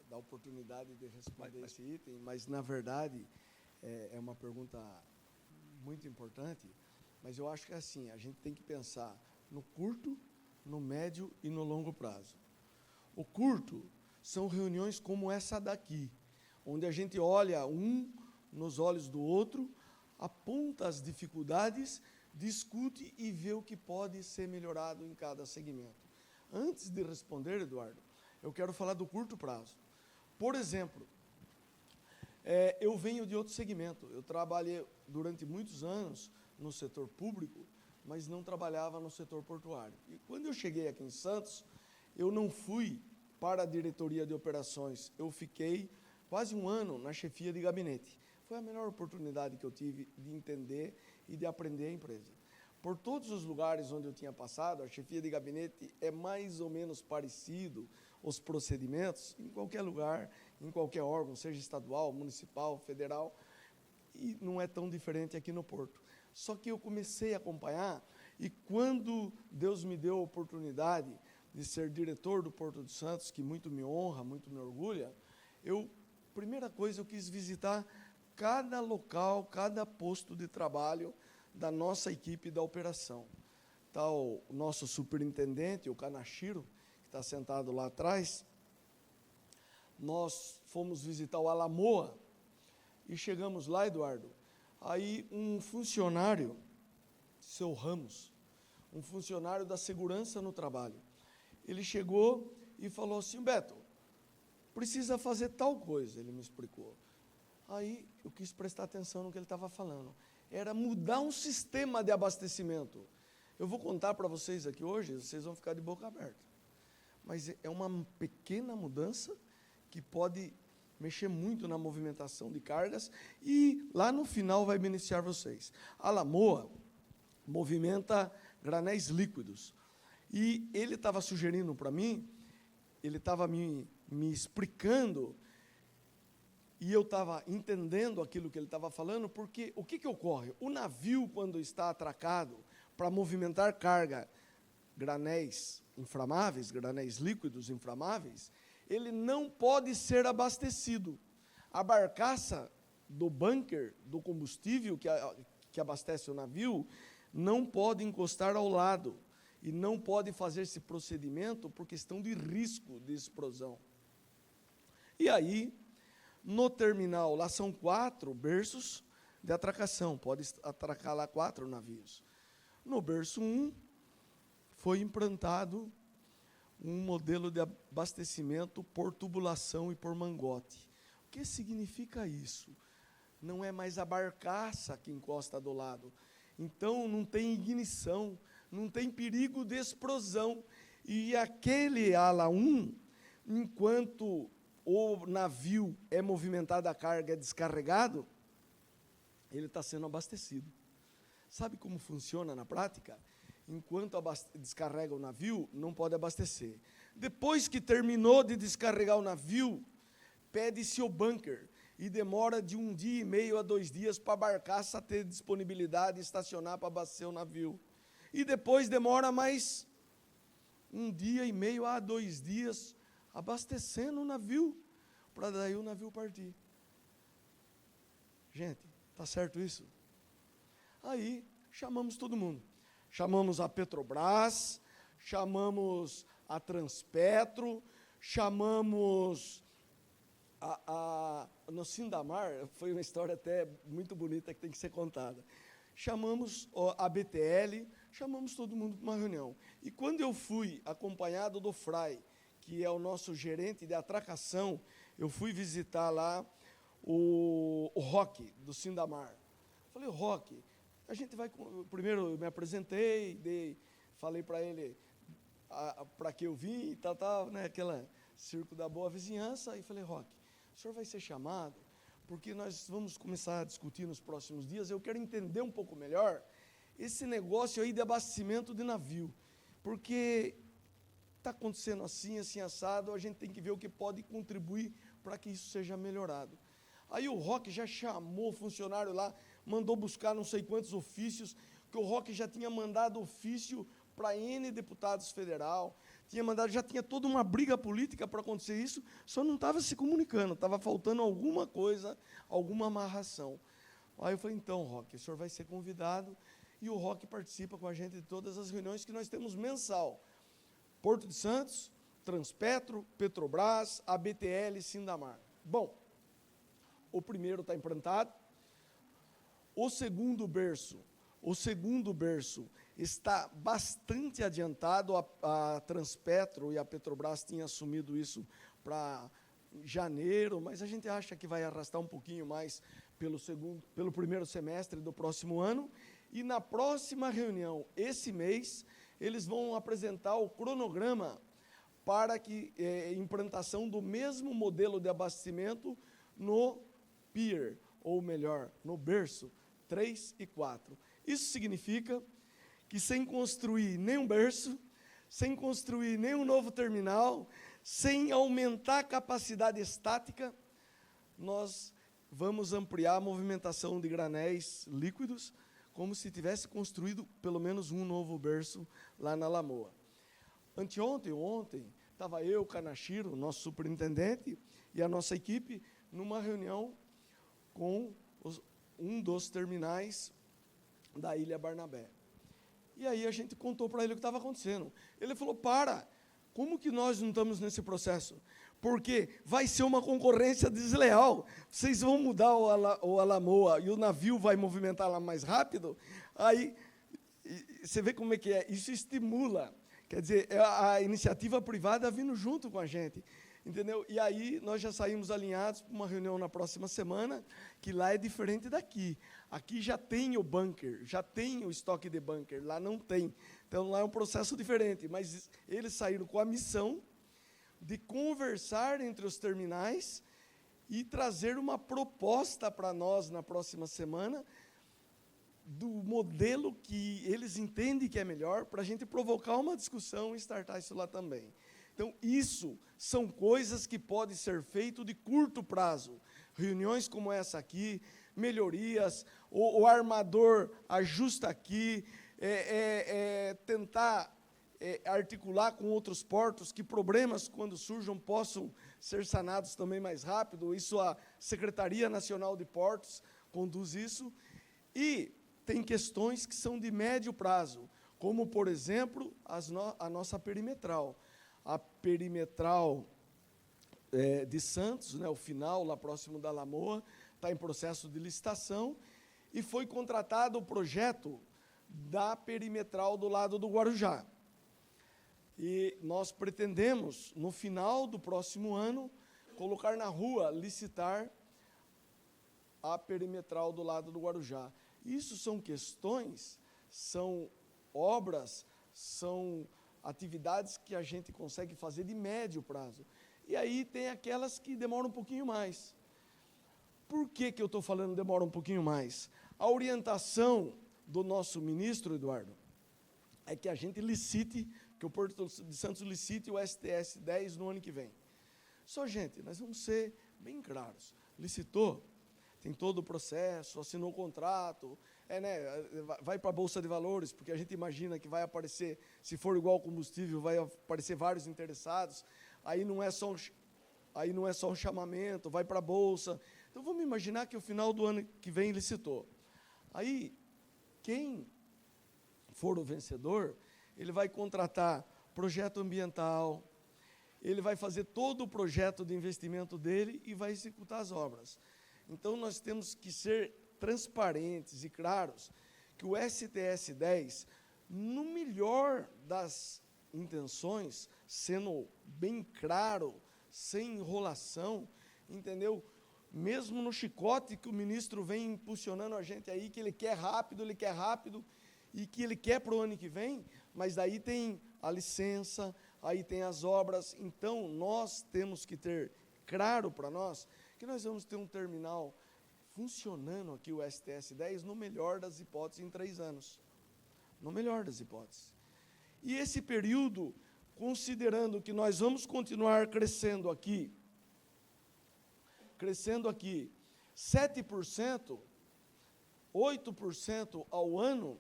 da oportunidade de responder esse item, mas, na verdade, é uma pergunta muito importante, mas eu acho que é assim, a gente tem que pensar no curto, no médio e no longo prazo. O curto são reuniões como essa daqui, onde a gente olha um nos olhos do outro, aponta as dificuldades, discute e vê o que pode ser melhorado em cada segmento. Antes de responder, Eduardo, eu quero falar do curto prazo. Por exemplo, eu venho de outro segmento. Eu trabalhei durante muitos anos no setor público, mas não trabalhava no setor portuário. E quando eu cheguei aqui em Santos, eu não fui para a diretoria de operações, eu fiquei quase um ano na chefia de gabinete. Foi a melhor oportunidade que eu tive de entender e de aprender a empresa. Por todos os lugares onde eu tinha passado, a chefia de gabinete é mais ou menos parecido, os procedimentos, em qualquer lugar, em qualquer órgão, seja estadual, municipal, federal, e não é tão diferente aqui no Porto. Só que eu comecei a acompanhar, e quando Deus me deu a oportunidade de ser diretor do Porto de Santos, que muito me honra, muito me orgulha, primeira coisa, eu quis visitar cada local, cada posto de trabalho da nossa equipe da operação. Está o nosso superintendente, o Kanashiro, que está sentado lá atrás. Nós fomos visitar o Alamoa e chegamos lá, Eduardo, aí um funcionário, seu Ramos, um funcionário da segurança no trabalho, ele chegou e falou assim: Beto, precisa fazer tal coisa, ele me explicou. Aí eu quis prestar atenção no que ele estava falando. Era mudar um sistema de abastecimento. Eu vou contar para vocês aqui hoje, vocês vão ficar de boca aberta. Mas é uma pequena mudança que pode mexer muito na movimentação de cargas e lá no final vai beneficiar vocês. A Lamoa movimenta granéis líquidos. E ele estava sugerindo para mim, ele estava me explicando, e eu estava entendendo aquilo que ele estava falando, porque o que ocorre? O navio, quando está atracado para movimentar carga, granéis inflamáveis, granéis líquidos inflamáveis, ele não pode ser abastecido. A barcaça do bunker, do combustível que abastece o navio, não pode encostar ao lado e não pode fazer esse procedimento por questão de risco de explosão. E aí, no terminal, lá são 4 berços de atracação, pode atracar lá 4 navios. No berço 1, foi implantado um modelo de abastecimento por tubulação e por mangote. O que significa isso? Não é mais a barcaça que encosta do lado. Então, não tem ignição, não tem perigo de explosão. E aquele ala 1, enquanto o navio é movimentado, a carga é descarregado, ele está sendo abastecido. Sabe como funciona na prática? Enquanto descarrega o navio, não pode abastecer. Depois que terminou de descarregar o navio, pede-se o bunker. e demora de 1 dia e meio a 2 dias para a barcaça ter disponibilidade e estacionar para abastecer o navio. E depois demora mais 1 dia e meio a 2 dias abastecendo o navio, para daí o navio partir. Gente, está certo isso? Aí chamamos todo mundo. Chamamos a Petrobras, chamamos a Transpetro, chamamos no Sindamar, foi uma história até muito bonita que tem que ser contada. Chamamos a BTL, chamamos todo mundo para uma reunião. E quando eu fui acompanhado do Fray, que é o nosso gerente de atracação, eu fui visitar lá o Roque, do Sindamar. Falei, Roque, a gente vai... Primeiro eu me apresentei, falei para ele para que eu vim e tal, né, aquela circo da boa vizinhança, e falei, Roque, o senhor vai ser chamado, porque nós vamos começar a discutir nos próximos dias, eu quero entender um pouco melhor esse negócio aí de abastecimento de navio, porque está acontecendo assim, assim, assado, a gente tem que ver o que pode contribuir para que isso seja melhorado. Aí o Roque já chamou o funcionário lá, mandou buscar não sei quantos ofícios, que o Roque já tinha mandado ofício para N deputados federal, já tinha toda uma briga política para acontecer isso, só não estava se comunicando, estava faltando alguma coisa, alguma amarração. Aí eu falei, então, Roque, o senhor vai ser convidado, e o Roque participa com a gente de todas as reuniões que nós temos mensal. Porto de Santos, Transpetro, Petrobras, ABTL e Sindamar. Bom, o primeiro está implantado, o segundo berço está bastante adiantado, a Transpetro e a Petrobras tinham assumido isso para janeiro, mas a gente acha que vai arrastar um pouquinho mais pelo primeiro semestre do próximo ano, e na próxima reunião, esse mês, eles vão apresentar o cronograma para implantação do mesmo modelo de abastecimento no pier, ou melhor, no berço 3 e 4. Isso significa que sem construir nenhum berço, sem construir nenhum novo terminal, sem aumentar a capacidade estática, nós vamos ampliar a movimentação de granéis líquidos, como se tivesse construído pelo menos um novo berço lá na Lamoa. Ontem, estava eu, Kanashiro, nosso superintendente, e a nossa equipe, numa reunião com um dos terminais da Ilha Barnabé. E aí a gente contou para ele o que estava acontecendo. Ele falou, como que nós não estamos nesse processo? Porque vai ser uma concorrência desleal. Vocês vão mudar o Alamoa e o navio vai movimentar lá mais rápido, aí você vê como é que é. Isso estimula, quer dizer, a iniciativa privada vindo junto com a gente. Entendeu? E aí nós já saímos alinhados para uma reunião na próxima semana, que lá é diferente daqui. Aqui já tem o bunker, já tem o estoque de bunker, lá não tem. Então lá é um processo diferente, mas eles saíram com a missão de conversar entre os terminais e trazer uma proposta para nós na próxima semana do modelo que eles entendem que é melhor, para a gente provocar uma discussão e startar isso lá também. Então, isso são coisas que podem ser feitas de curto prazo. Reuniões como essa aqui, melhorias, o armador ajusta aqui, tentar articular com outros portos, que problemas, quando surjam, possam ser sanados também mais rápido. Isso a Secretaria Nacional de Portos conduz isso. E tem questões que são de médio prazo, como, por exemplo, a nossa perimetral. A perimetral de Santos, né, o final, lá próximo da Lamoa, está em processo de licitação, e foi contratado o projeto da perimetral do lado do Guarujá. E nós pretendemos, no final do próximo ano, colocar na rua, licitar a perimetral do lado do Guarujá. Isso são questões, são obras, são atividades que a gente consegue fazer de médio prazo. E aí tem aquelas que demoram um pouquinho mais. Por que eu estou falando demora um pouquinho mais? A orientação do nosso ministro, Eduardo, é que a gente licite, que o Porto de Santos licite o STS 10 no ano que vem. Só, gente, nós vamos ser bem claros. licitou, tem todo o processo, assinou o contrato, vai para a Bolsa de Valores, porque a gente imagina que vai aparecer, se for igual ao combustível, vai aparecer vários interessados, aí não é só um chamamento, vai para a Bolsa. Então, vamos imaginar que o final do ano que vem licitou. Aí, quem for o vencedor, ele vai contratar projeto ambiental, ele vai fazer todo o projeto de investimento dele e vai executar as obras. Então, nós temos que ser transparentes e claros que o STS-10, no melhor das intenções, sendo bem claro, sem enrolação, entendeu? Mesmo no chicote que o ministro vem impulsionando a gente aí, que ele quer rápido, e que ele quer para o ano que vem, mas daí tem a licença, aí tem as obras. Então, nós temos que ter claro para nós que nós vamos ter um terminal funcionando aqui, o STS-10, no melhor das hipóteses, em 3 anos. No melhor das hipóteses. E esse período, considerando que nós vamos continuar crescendo aqui 7%, 8% ao ano,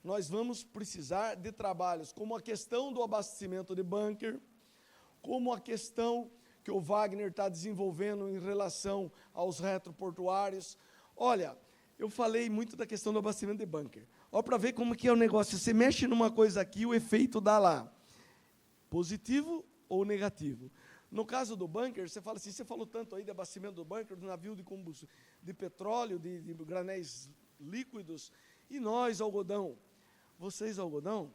nós vamos precisar de trabalhos como a questão do abastecimento de bunker, como a questão que o Wagner está desenvolvendo em relação aos retroportuários. Olha, eu falei muito da questão do abastecimento de bunker. Olha para ver como que é o negócio. Você mexe numa coisa aqui, o efeito dá lá. Positivo ou negativo. No caso do bunker, você fala assim, você falou tanto aí de abastecimento do bunker, do navio de combustível, de petróleo, de granéis líquidos, e nós, algodão. Vocês, algodão,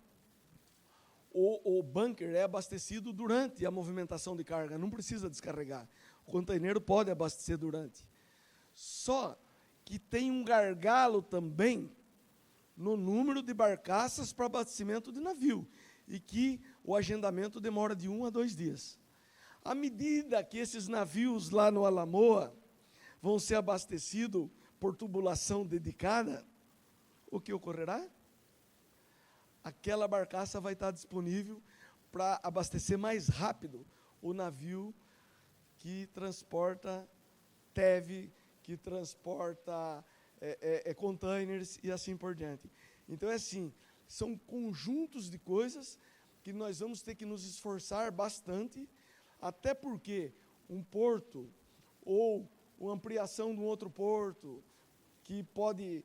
o bunker é abastecido durante a movimentação de carga, não precisa descarregar. O container pode abastecer durante. Só que tem um gargalo também no número de barcaças para abastecimento de navio, e que o agendamento demora de 1 a 2 dias. À medida que esses navios lá no Alamoa vão ser abastecidos por tubulação dedicada, o que ocorrerá? Aquela barcaça vai estar disponível para abastecer mais rápido o navio que transporta TEV, que transporta containers e assim por diante. Então, é assim, são conjuntos de coisas que nós vamos ter que nos esforçar bastante, até porque um porto ou uma ampliação de um outro porto que pode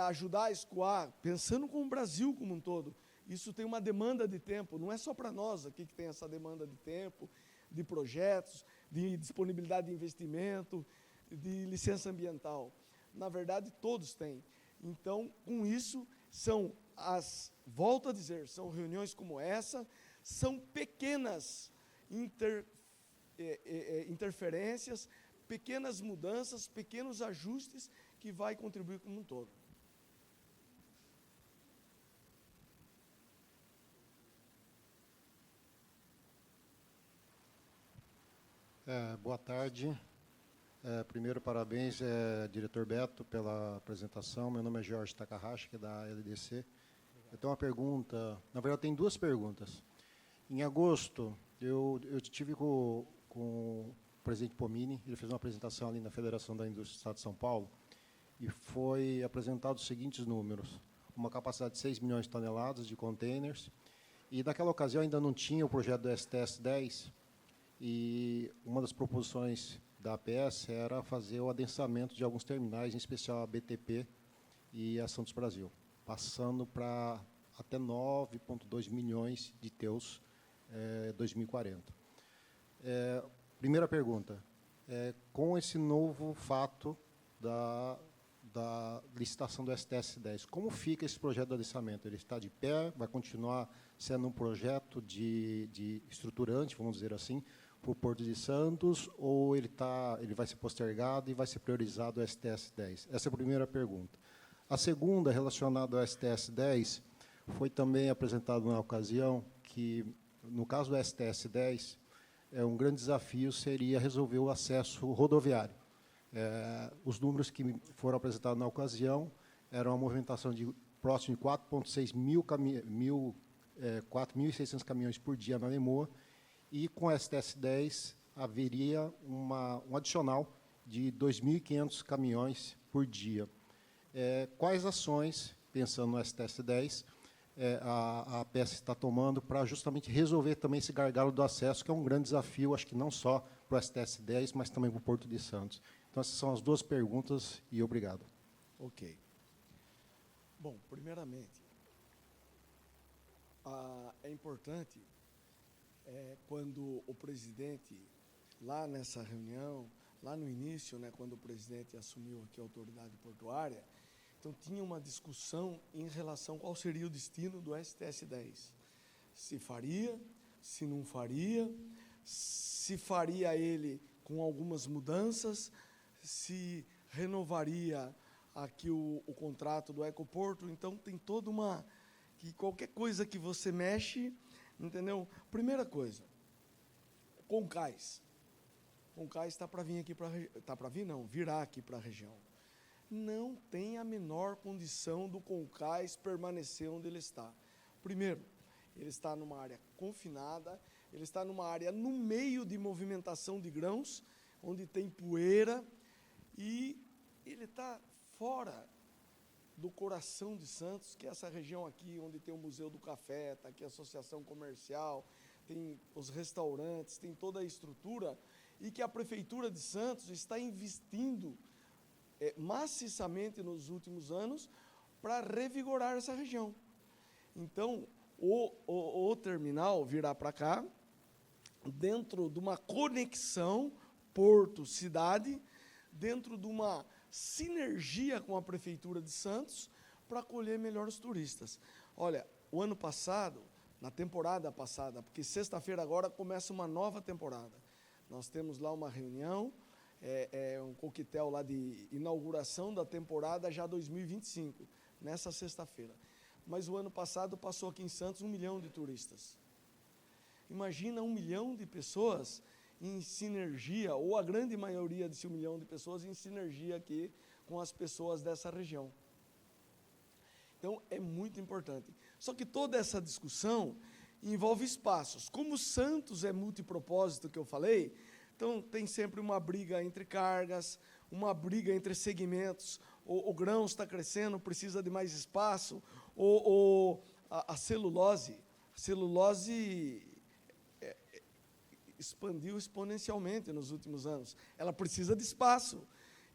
ajudar a escoar, pensando com o Brasil como um todo, isso tem uma demanda de tempo, não é só para nós aqui que tem essa demanda de tempo, de projetos, de disponibilidade de investimento, de licença ambiental. Na verdade, todos têm. Então, com isso, volto a dizer, são reuniões como essa, são pequenas interferências, pequenas mudanças, pequenos ajustes que vai contribuir como um todo. Boa tarde. Primeiro, parabéns, diretor Beto, pela apresentação. Meu nome é Jorge Takahashi, que é da LDC. Eu tenho uma pergunta, na verdade, tem 2 perguntas. Em agosto, eu estive com o presidente Pomini, ele fez uma apresentação ali na Federação da Indústria do Estado de São Paulo, e foi apresentado os seguintes números: uma capacidade de 6 milhões de toneladas de containers, e naquela ocasião ainda não tinha o projeto do STS-10, e uma das proposições da APS era fazer o adensamento de alguns terminais, em especial a BTP e a Santos Brasil, passando para até 9,2 milhões de TEUs 2040. Primeira pergunta, com esse novo fato da licitação do STS-10, como fica esse projeto de adensamento? Ele está de pé? Vai continuar sendo um projeto de estruturante, vamos dizer assim, para o Porto de Santos, ou ele vai ser postergado e vai ser priorizado o STS-10? Essa é a primeira pergunta. A segunda, relacionada ao STS-10, foi também apresentado na ocasião que, no caso do STS-10, um grande desafio seria resolver o acesso rodoviário. Os números que foram apresentados na ocasião eram uma movimentação de próximo de 4.600 caminhões por dia na Lemoa, e com o STS-10 haveria um adicional de 2.500 caminhões por dia. Quais ações, pensando no STS-10, a APS está tomando para justamente resolver também esse gargalo do acesso, que é um grande desafio, acho que não só para o STS-10, mas também para o Porto de Santos. Então, essas são as duas perguntas e obrigado. Ok. Bom, primeiramente, é importante, quando o presidente, lá nessa reunião, lá no início, né, quando o presidente assumiu aqui a autoridade portuária, então tinha uma discussão em relação a qual seria o destino do STS-10. Se faria, se não faria, se faria ele com algumas mudanças, se renovaria aqui o contrato do Ecoporto. Então, tem toda uma... que qualquer coisa que você mexe, entendeu? Primeira coisa, Concais. Concais está para vir aqui para... Está para vir, não, virá aqui para a região. Não tem a menor condição do Concais permanecer onde ele está. Primeiro, ele está numa área confinada, ele está numa área no meio de movimentação de grãos, onde tem poeira, e ele está fora do coração de Santos, que é essa região aqui, onde tem o Museu do Café, está aqui a Associação Comercial, tem os restaurantes, tem toda a estrutura, e que a Prefeitura de Santos está investindo maciçamente nos últimos anos para revigorar essa região. Então, o terminal virá para cá, dentro de uma conexão porto-cidade, dentro de uma sinergia com a Prefeitura de Santos, para acolher melhor os turistas. Olha, o ano passado, na temporada passada, porque sexta-feira agora começa uma nova temporada, nós temos lá uma reunião, um coquetel lá de inauguração da temporada já 2025, nessa sexta-feira. Mas o ano passado passou aqui em Santos 1 milhão de turistas. Imagina 1 milhão de pessoas em sinergia, ou a grande maioria desse 1 milhão de pessoas em sinergia aqui com as pessoas dessa região. Então, é muito importante. Só que toda essa discussão envolve espaços. Como Santos é multipropósito, que eu falei, então tem sempre uma briga entre cargas, uma briga entre segmentos. O grão está crescendo, precisa de mais espaço. A celulose expandiu exponencialmente nos últimos anos. Ela precisa de espaço.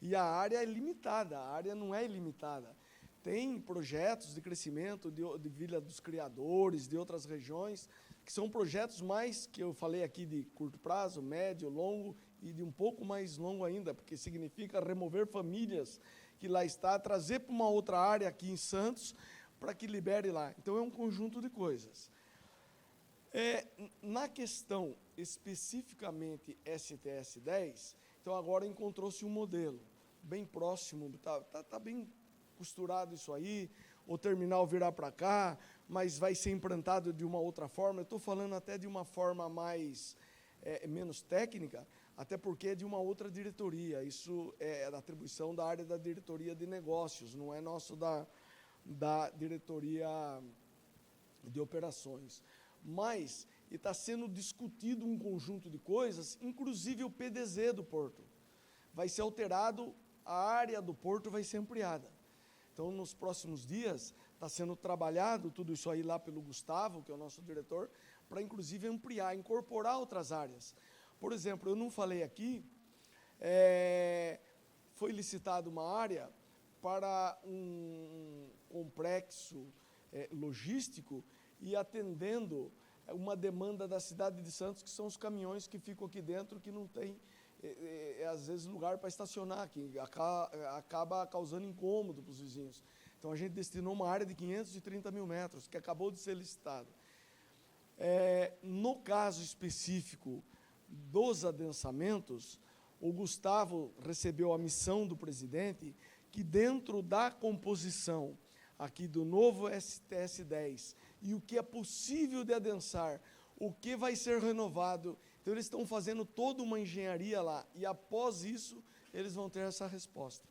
E a área é limitada, a área não é ilimitada. Tem projetos de crescimento de Vila dos Criadores, de outras regiões, que são projetos mais, que eu falei aqui, de curto prazo, médio, longo, e de um pouco mais longo ainda, porque significa remover famílias que lá está, trazer para uma outra área aqui em Santos, para que libere lá. Então, é um conjunto de coisas. Na questão, especificamente, STS-10, então, agora encontrou-se um modelo bem próximo, tá bem costurado isso aí, o terminal virá para cá, mas vai ser implantado de uma outra forma. Eu estou falando até de uma forma menos técnica, até porque é de uma outra diretoria. Isso é da atribuição da área da diretoria de negócios, não é nosso da diretoria de operações. Mas está sendo discutido um conjunto de coisas, inclusive o PDZ do Porto. Vai ser alterado, a área do Porto vai ser ampliada. Então, nos próximos dias, está sendo trabalhado tudo isso aí lá pelo Gustavo, que é o nosso diretor, para, inclusive, ampliar, incorporar outras áreas. Por exemplo, eu não falei aqui, foi licitada uma área para um complexo logístico e atendendo uma demanda da cidade de Santos, que são os caminhões que ficam aqui dentro, que não tem, às vezes, lugar para estacionar, que acaba causando incômodo para os vizinhos. Então, a gente destinou uma área de 530 mil metros, que acabou de ser licitado. No caso específico dos adensamentos, o Gustavo recebeu a missão do presidente que, dentro da composição aqui do novo STS-10, e o que é possível de adensar, o que vai ser renovado, então eles estão fazendo toda uma engenharia lá, e após isso, eles vão ter essa resposta.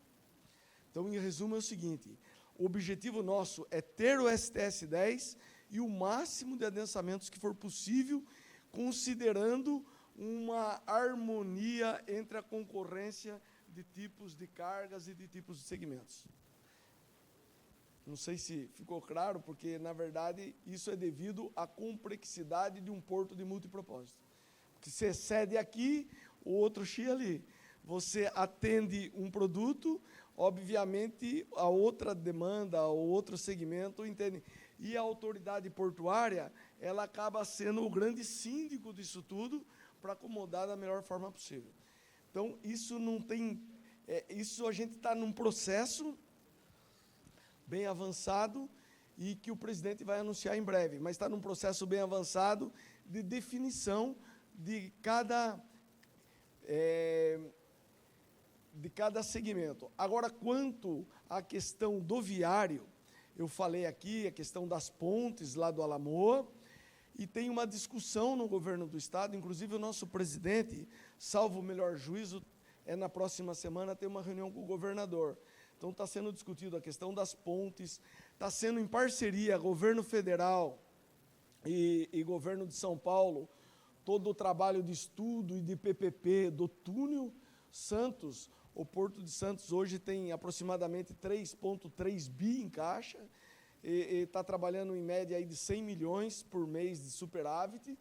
Então, em resumo, é o seguinte, o objetivo nosso é ter o STS-10 e o máximo de adensamentos que for possível, considerando uma harmonia entre a concorrência de tipos de cargas e de tipos de segmentos. Não sei se ficou claro, porque, na verdade, isso é devido à complexidade de um porto de multipropósito. Porque você cede aqui, o outro chia ali. Você atende um produto, obviamente, a outra demanda, a outro segmento, entende? E a autoridade portuária, ela acaba sendo o grande síndico disso tudo para acomodar da melhor forma possível. Então, isso não tem... isso a gente está num processo bem avançado e que o presidente vai anunciar em breve, mas está num processo bem avançado de definição de cada segmento. Agora, quanto à questão do viário, eu falei aqui a questão das pontes lá do Alamoa, e tem uma discussão no governo do Estado, inclusive o nosso presidente, salvo o melhor juízo, na próxima semana tem uma reunião com o governador. Então, está sendo discutido a questão das pontes, está sendo em parceria governo federal e governo de São Paulo, todo o trabalho de estudo e de PPP do túnel Santos. O Porto de Santos hoje tem aproximadamente 3,3 bi em caixa, e está trabalhando em média aí de 100 milhões por mês de superávit,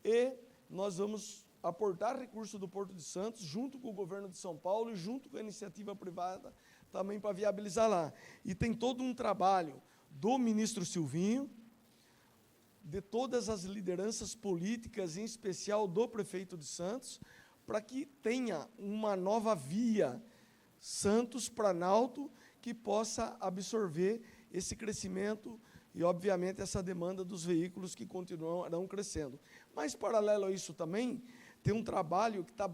e nós vamos aportar recursos do Porto de Santos, junto com o governo de São Paulo e junto com a iniciativa privada, também para viabilizar lá. E tem todo um trabalho do ministro Silvinho, de todas as lideranças políticas, em especial do prefeito de Santos, para que tenha uma nova via Santos-Planalto que possa absorver esse crescimento e, obviamente, essa demanda dos veículos que continuarão crescendo. Mas, paralelo a isso também, tem um trabalho que está,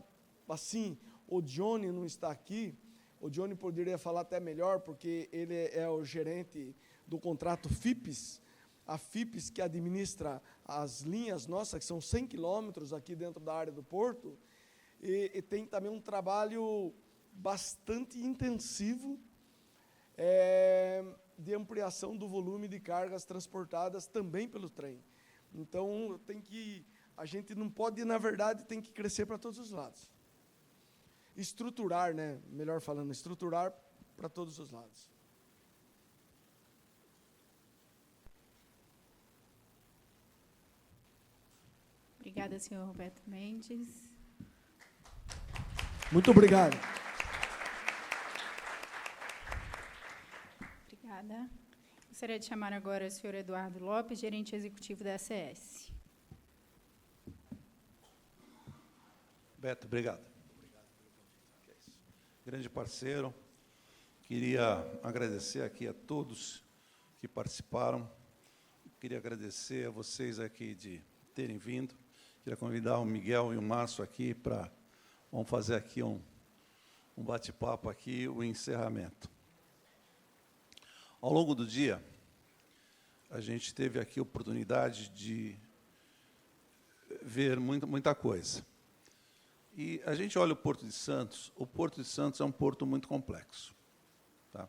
assim, o Johnny não está aqui, o Johnny poderia falar até melhor, porque ele é o gerente do contrato FIPES, a FIPES que administra as linhas nossas, que são 100 quilômetros aqui dentro da área do porto, e tem também um trabalho bastante intensivo de ampliação do volume de cargas transportadas também pelo trem. Então, a gente não pode, na verdade, tem que crescer para todos os lados. Estruturar, né? Melhor falando, estruturar para todos os lados. Obrigada, senhor Roberto Mendes. Muito obrigado. Obrigada. Gostaria de chamar agora o senhor Eduardo Lopes, gerente executivo da ACS. Beto, obrigado. Grande parceiro, queria agradecer aqui a todos que participaram, queria agradecer a vocês aqui de terem vindo, queria convidar o Miguel e o Márcio aqui para, vamos fazer aqui um bate-papo aqui, o encerramento. Ao longo do dia, a gente teve aqui a oportunidade de ver muita coisa. E a gente olha o Porto de Santos é um porto muito complexo. Tá?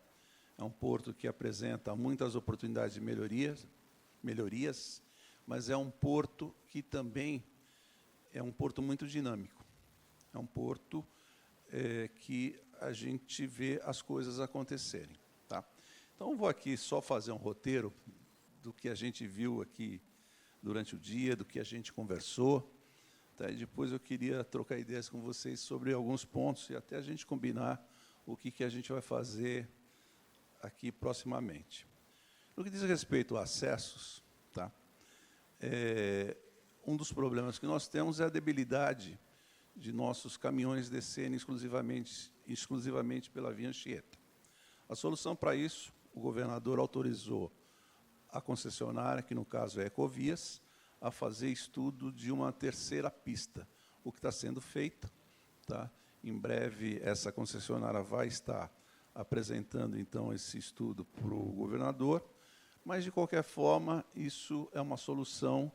É um porto que apresenta muitas oportunidades de melhorias, mas é um porto que também é um porto muito dinâmico. É um porto que a gente vê as coisas acontecerem. Tá? Então, eu vou aqui só fazer um roteiro do que a gente viu aqui durante o dia, do que a gente conversou. Tá, e depois eu queria trocar ideias com vocês sobre alguns pontos e até a gente combinar o que a gente vai fazer aqui proximamente. No que diz respeito a acessos, tá, um dos problemas que nós temos é a debilidade de nossos caminhões descerem exclusivamente pela via Anchieta. A solução para isso, o governador autorizou a concessionária, que no caso é Ecovias, a fazer estudo de uma terceira pista, o que está sendo feito. Tá? Em breve, essa concessionária vai estar apresentando, então, esse estudo para o governador, mas, de qualquer forma, isso é uma solução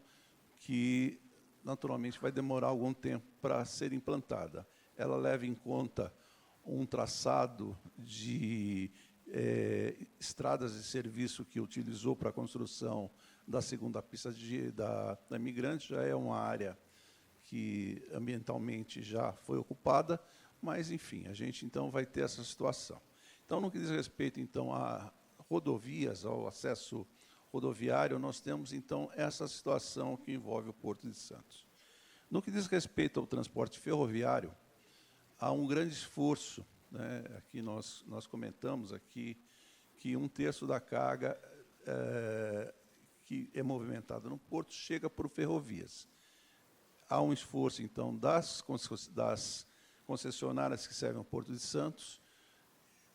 que, naturalmente, vai demorar algum tempo para ser implantada. Ela leva em conta um traçado de estradas de serviço que utilizou para a construção da segunda pista da Imigrante, já é uma área que ambientalmente já foi ocupada, mas, enfim, a gente, então, vai ter essa situação. Então, no que diz respeito, então, a rodovias, ao acesso rodoviário, nós temos, então, essa situação que envolve o Porto de Santos. No que diz respeito ao transporte ferroviário, há um grande esforço, né? Aqui nós comentamos aqui que 1/3 da carga que é movimentada no porto chega por ferrovias. Há um esforço, então, das concessionárias que servem ao Porto de Santos,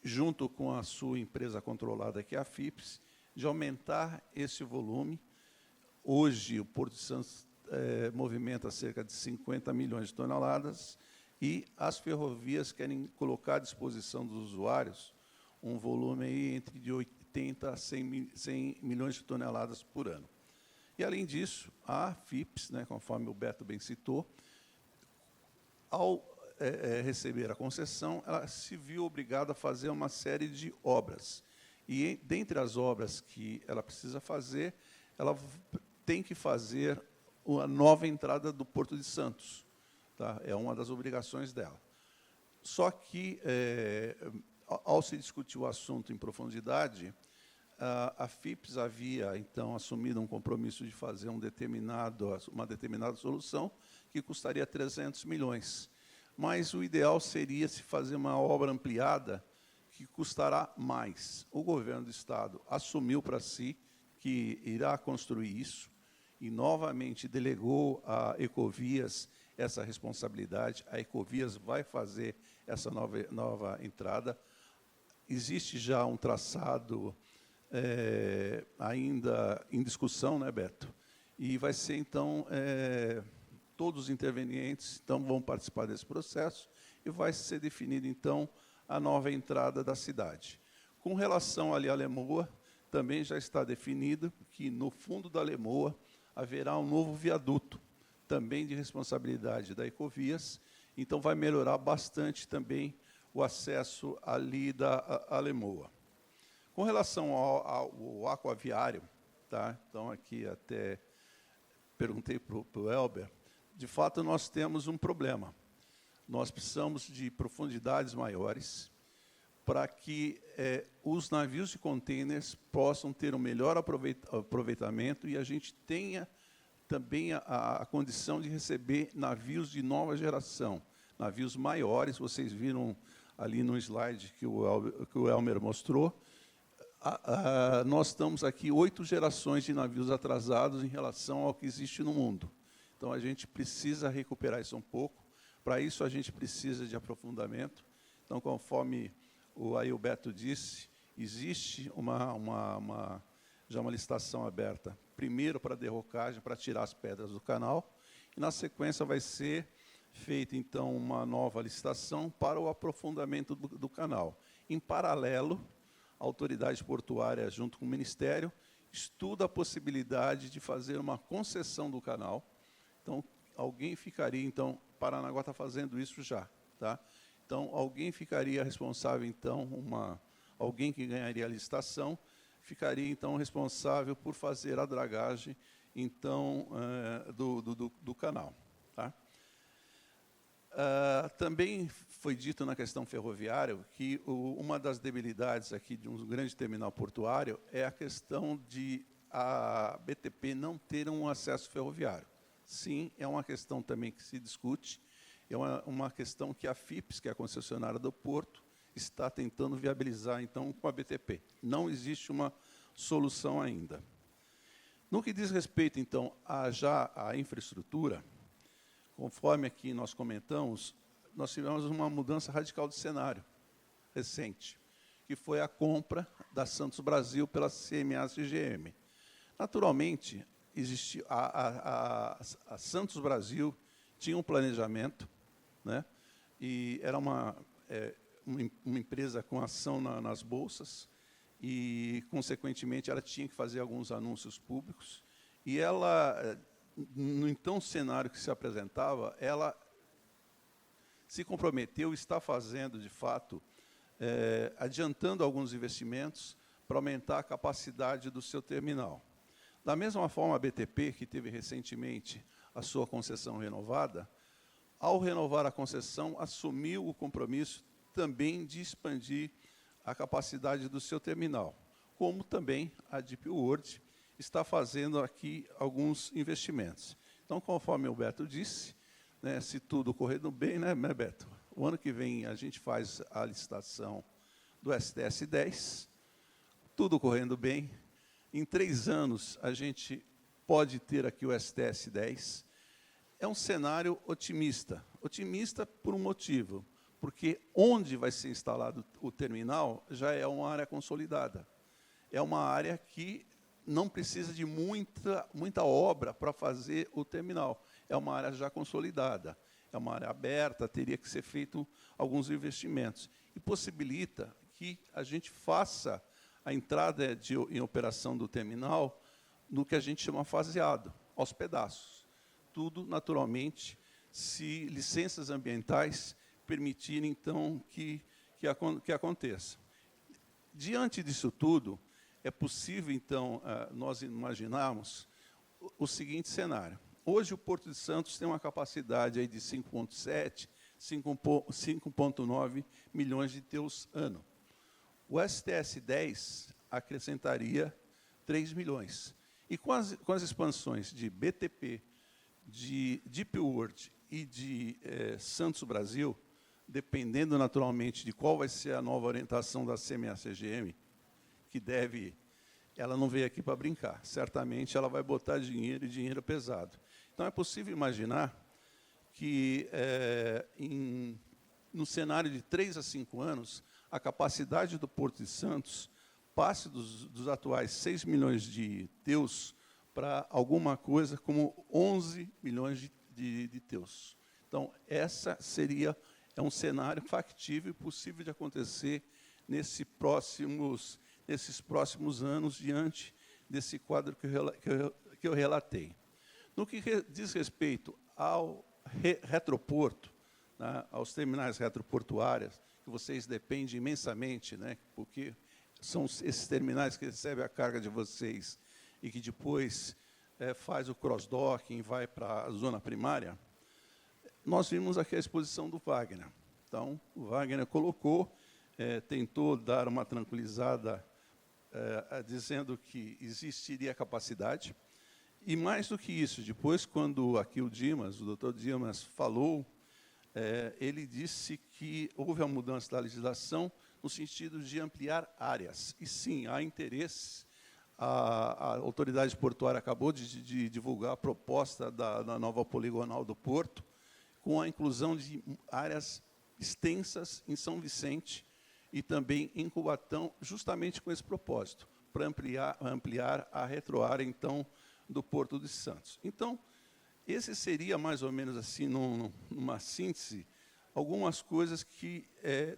junto com a sua empresa controlada, que é a FIPS, de aumentar esse volume. Hoje, o Porto de Santos movimenta cerca de 50 milhões de toneladas e as ferrovias querem colocar à disposição dos usuários um volume aí entre de 80 a 100 milhões de toneladas por ano. E, além disso, a FIPS, né, conforme o Beto bem citou, ao receber a concessão, ela se viu obrigada a fazer uma série de obras. E, dentre as obras que ela precisa fazer, ela tem que fazer a nova entrada do Porto de Santos. Tá? É uma das obrigações dela. Só que, ao se discutir o assunto em profundidade, a FIPS havia, então, assumido um compromisso de fazer uma determinada solução que custaria 300 milhões. Mas o ideal seria se fazer uma obra ampliada que custará mais. O governo do Estado assumiu para si que irá construir isso e, novamente, delegou a Ecovias essa responsabilidade. A Ecovias vai fazer essa nova entrada. Existe já um traçado ainda em discussão, né, Beto? E vai ser, então, todos os intervenientes então, vão participar desse processo e vai ser definida, então, a nova entrada da cidade. Com relação ali à Lemoa, também já está definido que, no fundo da Lemoa, haverá um novo viaduto, também de responsabilidade da Ecovias, então vai melhorar bastante também o acesso ali da Lemoa. Com relação ao aquaviário, tá? Então, aqui até perguntei para o Elber, de fato, nós temos um problema. Nós precisamos de profundidades maiores para que os navios de contêineres possam ter um melhor aproveitamento e a gente tenha também a condição de receber navios de nova geração, navios maiores. Vocês viram ali no slide que o Elmer mostrou. Nós estamos aqui 8 gerações de navios atrasados em relação ao que existe no mundo. Então, a gente precisa recuperar isso um pouco. Para isso, a gente precisa de aprofundamento. Então, conforme o Beto disse, existe já uma licitação aberta, primeiro para derrocagem, para tirar as pedras do canal, e, na sequência, vai ser feita, então, uma nova licitação para o aprofundamento do canal. Em paralelo, a autoridade portuária, junto com o Ministério, estuda a possibilidade de fazer uma concessão do canal. Então, alguém ficaria, então, Paranaguá está fazendo isso já, tá? Então, alguém ficaria responsável, então, alguém que ganharia a licitação, ficaria, então, responsável por fazer a dragagem, então, do canal, tá? Também foi dito na questão ferroviária que uma das debilidades aqui de um grande terminal portuário é a questão de a BTP não ter um acesso ferroviário. Sim, é uma questão também que se discute, é uma questão que a FIPS, que é a concessionária do Porto, está tentando viabilizar, então, com a BTP. Não existe uma solução ainda. No que diz respeito, então, à infraestrutura, conforme aqui nós comentamos, nós tivemos uma mudança radical de cenário recente, que foi a compra da Santos Brasil pela CMA-CGM. Naturalmente, a Santos Brasil tinha um planejamento, né, e era uma empresa com ação nas bolsas, e, consequentemente, ela tinha que fazer alguns anúncios públicos, e ela, no então cenário que se apresentava, ela se comprometeu, está fazendo, de fato, adiantando alguns investimentos para aumentar a capacidade do seu terminal. Da mesma forma, a BTP, que teve recentemente a sua concessão renovada, ao renovar a concessão, assumiu o compromisso também de expandir a capacidade do seu terminal, como também a DP World está fazendo aqui alguns investimentos. Então, conforme o Beto disse, né, se tudo correndo bem, né, Beto? O ano que vem a gente faz a licitação do STS-10, tudo correndo bem. Em 3 anos, a gente pode ter aqui o STS-10. É um cenário otimista. Otimista por um motivo, porque onde vai ser instalado o terminal já é uma área consolidada. É uma área que não precisa de muita obra para fazer o terminal. É uma área já consolidada. É uma área aberta, teria que ser feito alguns investimentos. E possibilita que a gente faça a entrada em operação do terminal no que a gente chama faseado, aos pedaços. Tudo, naturalmente, se licenças ambientais permitirem, então, que aconteça. Diante disso tudo, é possível, então, nós imaginarmos o seguinte cenário. Hoje, o Porto de Santos tem uma capacidade aí de 5,7, 5,9 milhões de TEUs ano. O STS-10 acrescentaria 3 milhões. E com as expansões de BTP, de DP World e de Santos Brasil, dependendo naturalmente de qual vai ser a nova orientação da CMA-CGM, que ela não veio aqui para brincar, certamente ela vai botar dinheiro e dinheiro pesado. Então, é possível imaginar que, no cenário de 3 a 5 anos, a capacidade do Porto de Santos passe dos atuais 6 milhões de TEUs para alguma coisa como 11 milhões de TEUs. Então, é um cenário factível e possível de acontecer nesses próximos anos, diante desse quadro que eu relatei. No que diz respeito ao retroporto, né, aos terminais retroportuários, que vocês dependem imensamente, né, porque são esses terminais que recebem a carga de vocês e que depois faz o cross-docking e vai para a zona primária, nós vimos aqui a exposição do Wagner. Então, o Wagner colocou, tentou dar uma tranquilizada, dizendo que existiria capacidade. E, mais do que isso, depois, quando aqui o doutor Dimas, falou, ele disse que houve a mudança da legislação no sentido de ampliar áreas. E, sim, há interesse. A autoridade portuária acabou de divulgar a proposta da nova poligonal do Porto, com a inclusão de áreas extensas em São Vicente e também em Cubatão, justamente com esse propósito, para ampliar a retroárea, então, do Porto de Santos. Então, esse seria, mais ou menos assim, numa síntese, algumas coisas que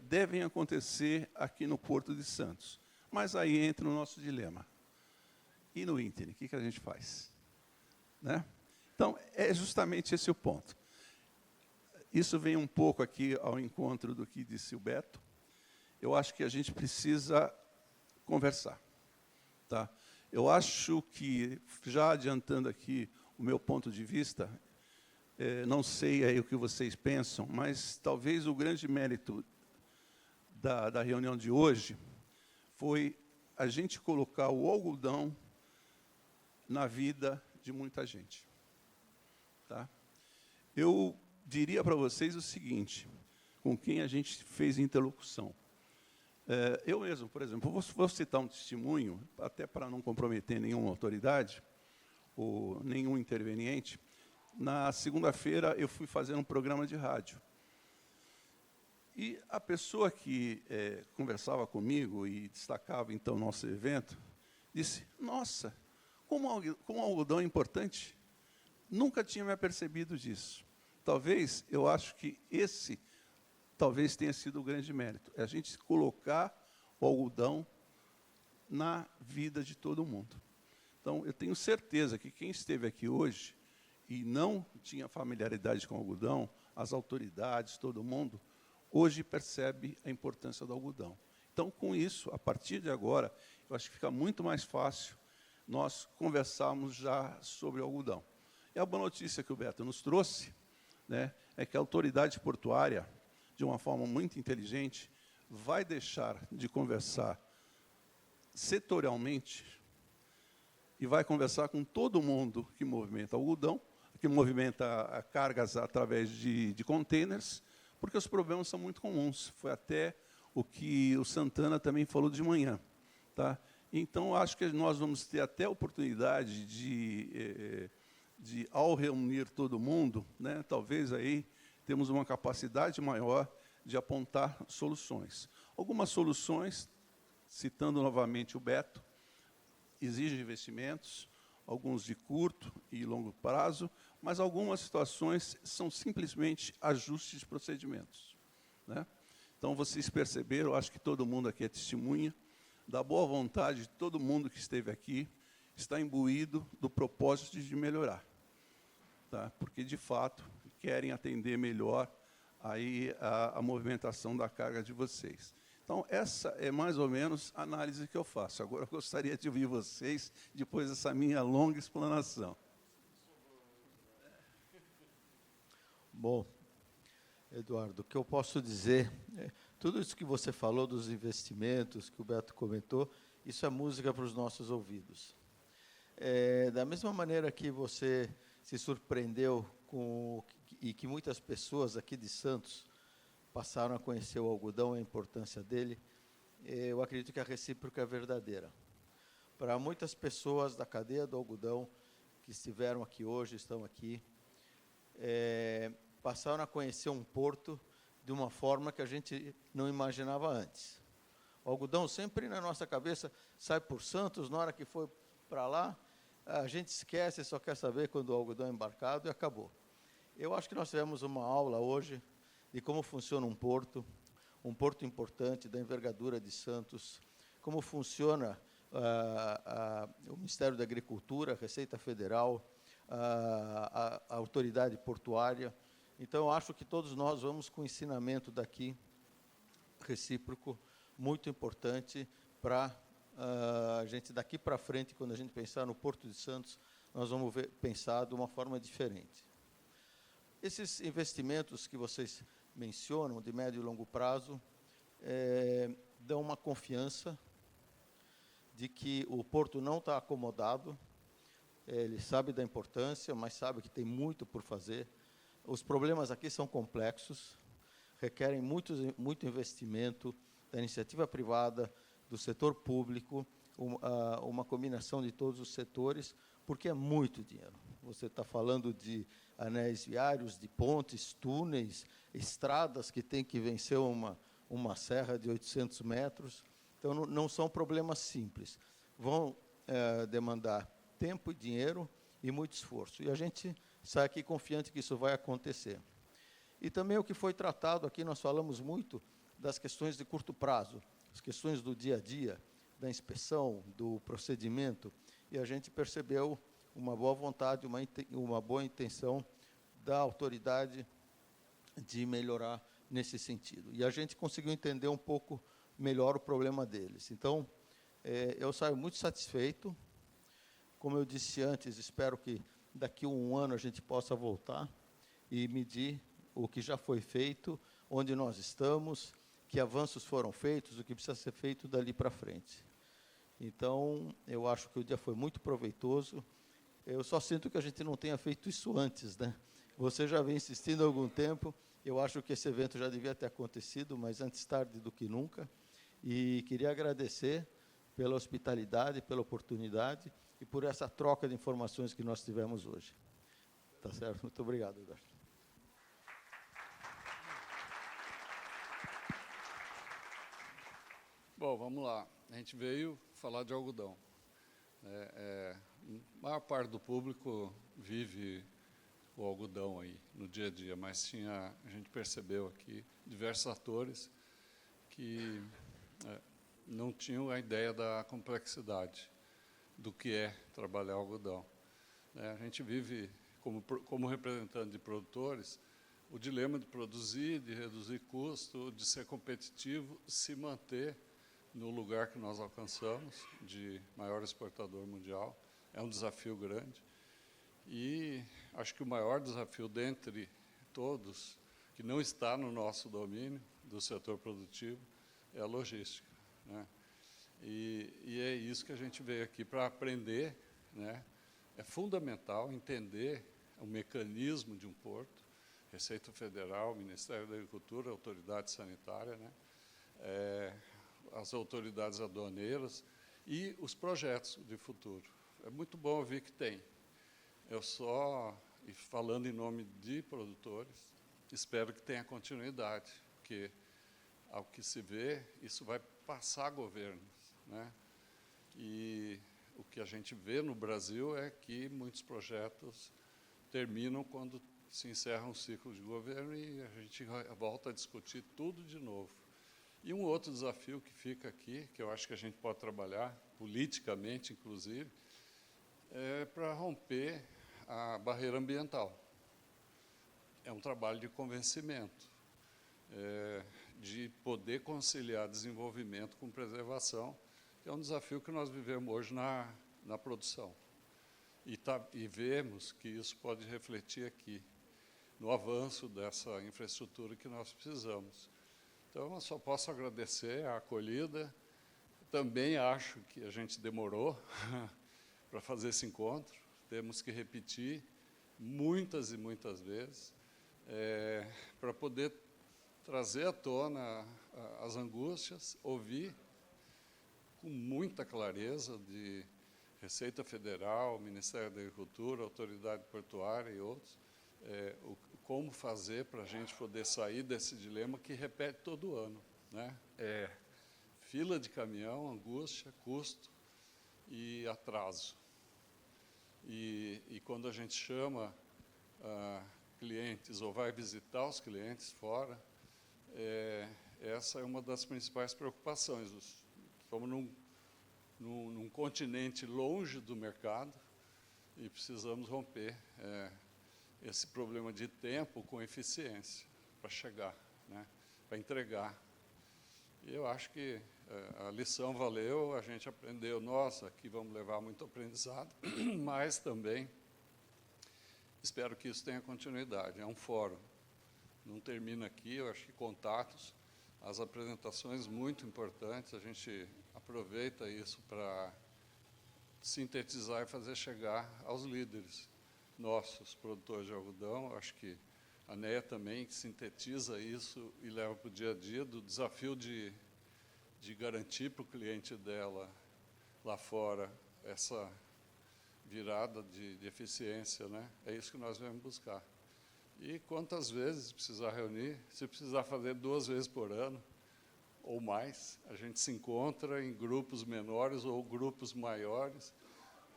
devem acontecer aqui no Porto de Santos. Mas aí entra o nosso dilema. E no ínterim, o que a gente faz? Né? Então, é justamente esse o ponto. Isso vem um pouco aqui ao encontro do que disse o Beto. Eu acho que a gente precisa conversar. Tá? Eu acho que, já adiantando aqui o meu ponto de vista, não sei aí o que vocês pensam, mas talvez o grande mérito da reunião de hoje foi a gente colocar o algodão na vida de muita gente. Tá? Eu diria para vocês o seguinte, com quem a gente fez interlocução. Eu mesmo, por exemplo, vou citar um testemunho, até para não comprometer nenhuma autoridade, ou nenhum interveniente. Na segunda-feira, eu fui fazer um programa de rádio. E a pessoa que conversava comigo e destacava, então, o nosso evento, disse, nossa, como o algodão é importante, nunca tinha me apercebido disso. Talvez, eu acho que esse talvez tenha sido o grande mérito, é a gente colocar o algodão na vida de todo mundo. Então, eu tenho certeza que quem esteve aqui hoje e não tinha familiaridade com o algodão, as autoridades, todo mundo, hoje percebe a importância do algodão. Então, com isso, a partir de agora, eu acho que fica muito mais fácil nós conversarmos já sobre o algodão. E a boa notícia que o Beto nos trouxe, né, é que a autoridade portuária, de uma forma muito inteligente, vai deixar de conversar setorialmente e vai conversar com todo mundo que movimenta algodão, que movimenta cargas através de containers, porque os problemas são muito comuns. Foi até o que o Santana também falou de manhã. Tá? Então, acho que nós vamos ter até a oportunidade de ao reunir todo mundo, né, talvez aí temos uma capacidade maior de apontar soluções. Algumas soluções, citando novamente o Beto, exigem investimentos, alguns de curto e longo prazo, mas algumas situações são simplesmente ajustes de procedimentos. Né? Então, vocês perceberam, acho que todo mundo aqui é testemunha, da boa vontade de todo mundo que esteve aqui, está imbuído do propósito de melhorar. Tá? Porque, de fato, querem atender melhor aí a movimentação da carga de vocês. Então, essa é mais ou menos a análise que eu faço. Agora, eu gostaria de ouvir vocês, depois dessa minha longa explanação. Bom, Eduardo, o que eu posso dizer, tudo isso que você falou dos investimentos, que o Beto comentou, isso é música para os nossos ouvidos. Da mesma maneira que você se surpreendeu e que muitas pessoas aqui de Santos passaram a conhecer o algodão e a importância dele, eu acredito que a recíproca é verdadeira. Para muitas pessoas da cadeia do algodão que estiveram aqui hoje, estão aqui, passaram a conhecer um porto de uma forma que a gente não imaginava antes. O algodão sempre na nossa cabeça sai por Santos, na hora que foi para lá, a gente esquece, só quer saber quando o algodão é embarcado e acabou. Eu acho que nós tivemos uma aula hoje de como funciona um porto importante da envergadura de Santos, como funciona o Ministério da Agricultura, a Receita Federal, a autoridade portuária. Então, eu acho que todos nós vamos com ensinamento daqui, recíproco, muito importante para a gente daqui para frente, quando a gente pensar no Porto de Santos, nós vamos pensar de uma forma diferente. Esses investimentos que vocês mencionam, de médio e longo prazo, dão uma confiança de que o Porto não está acomodado, ele sabe da importância, mas sabe que tem muito por fazer. Os problemas aqui são complexos, requerem muito investimento da iniciativa privada, do setor público, uma combinação de todos os setores, porque é muito dinheiro. Você está falando de anéis viários, de pontes, túneis, estradas que têm que vencer uma serra de 800 metros. Então, não são problemas simples. Vão demandar tempo e dinheiro e muito esforço. E a gente sai aqui confiante que isso vai acontecer. E também o que foi tratado aqui, nós falamos muito das questões de curto prazo, as questões do dia a dia, da inspeção, do procedimento, e a gente percebeu uma boa vontade, uma boa intenção da autoridade de melhorar nesse sentido. E a gente conseguiu entender um pouco melhor o problema deles. Então, eu saio muito satisfeito. Como eu disse antes, espero que daqui a um ano a gente possa voltar e medir o que já foi feito, onde nós estamos, que avanços foram feitos, o que precisa ser feito dali para frente. Então, eu acho que o dia foi muito proveitoso. Eu só sinto que a gente não tenha feito isso antes, né? Você já vem insistindo há algum tempo, eu acho que esse evento já devia ter acontecido, mas antes tarde do que nunca. E queria agradecer pela hospitalidade, pela oportunidade e por essa troca de informações que nós tivemos hoje. Tá certo? Muito obrigado, Eduardo. Bom, vamos lá. A gente veio falar de algodão. A maior parte do público vive o algodão aí no dia a dia, mas a gente percebeu aqui diversos atores que não tinham a ideia da complexidade do que é trabalhar algodão. A gente vive, como representante de produtores, o dilema de produzir, de reduzir custo, de ser competitivo, se manter no lugar que nós alcançamos, de maior exportador mundial. É um desafio grande. E acho que o maior desafio dentre todos, que não está no nosso domínio do setor produtivo, é a logística, né? E é isso que a gente veio aqui para aprender, né? É fundamental entender o mecanismo de um porto, Receita Federal, Ministério da Agricultura, Autoridade Sanitária, né? As autoridades aduaneiras e os projetos de futuro. É muito bom ouvir que tem. Eu só, e falando em nome de produtores, espero que tenha continuidade, porque, ao que se vê, isso vai passar governos, né? E o que a gente vê no Brasil é que muitos projetos terminam quando se encerra um ciclo de governo e a gente volta a discutir tudo de novo. E um outro desafio que fica aqui, que eu acho que a gente pode trabalhar, politicamente, inclusive, é para romper a barreira ambiental. É um trabalho de convencimento, de poder conciliar desenvolvimento com preservação, que é um desafio que nós vivemos hoje na produção. E vemos que isso pode refletir aqui, no avanço dessa infraestrutura que nós precisamos. Então, eu só posso agradecer a acolhida. Também acho que a gente demorou para fazer esse encontro. Temos que repetir muitas e muitas vezes para poder trazer à tona as angústias, ouvir com muita clareza de Receita Federal, Ministério da Agricultura, Autoridade Portuária e outros, como fazer para a gente poder sair desse dilema que repete todo ano, né? Fila de caminhão, angústia, custo e atraso. E quando a gente chama clientes ou vai visitar os clientes fora, essa é uma das principais preocupações. Estamos num continente longe do mercado e precisamos romper esse problema de tempo com eficiência para chegar, né, para entregar. E eu acho que a lição valeu, a gente aprendeu, nós aqui vamos levar muito aprendizado, mas também espero que isso tenha continuidade. É um fórum, não termina aqui, eu acho que contatos, as apresentações muito importantes, a gente aproveita isso para sintetizar e fazer chegar aos líderes nossos, produtores de algodão. Acho que a NEA também sintetiza isso e leva para o dia a dia do desafio de garantir para o cliente dela lá fora essa virada de eficiência, né? É isso que nós vamos buscar. E quantas vezes precisar reunir, se precisar fazer 2 vezes por ano ou mais, a gente se encontra em grupos menores ou grupos maiores,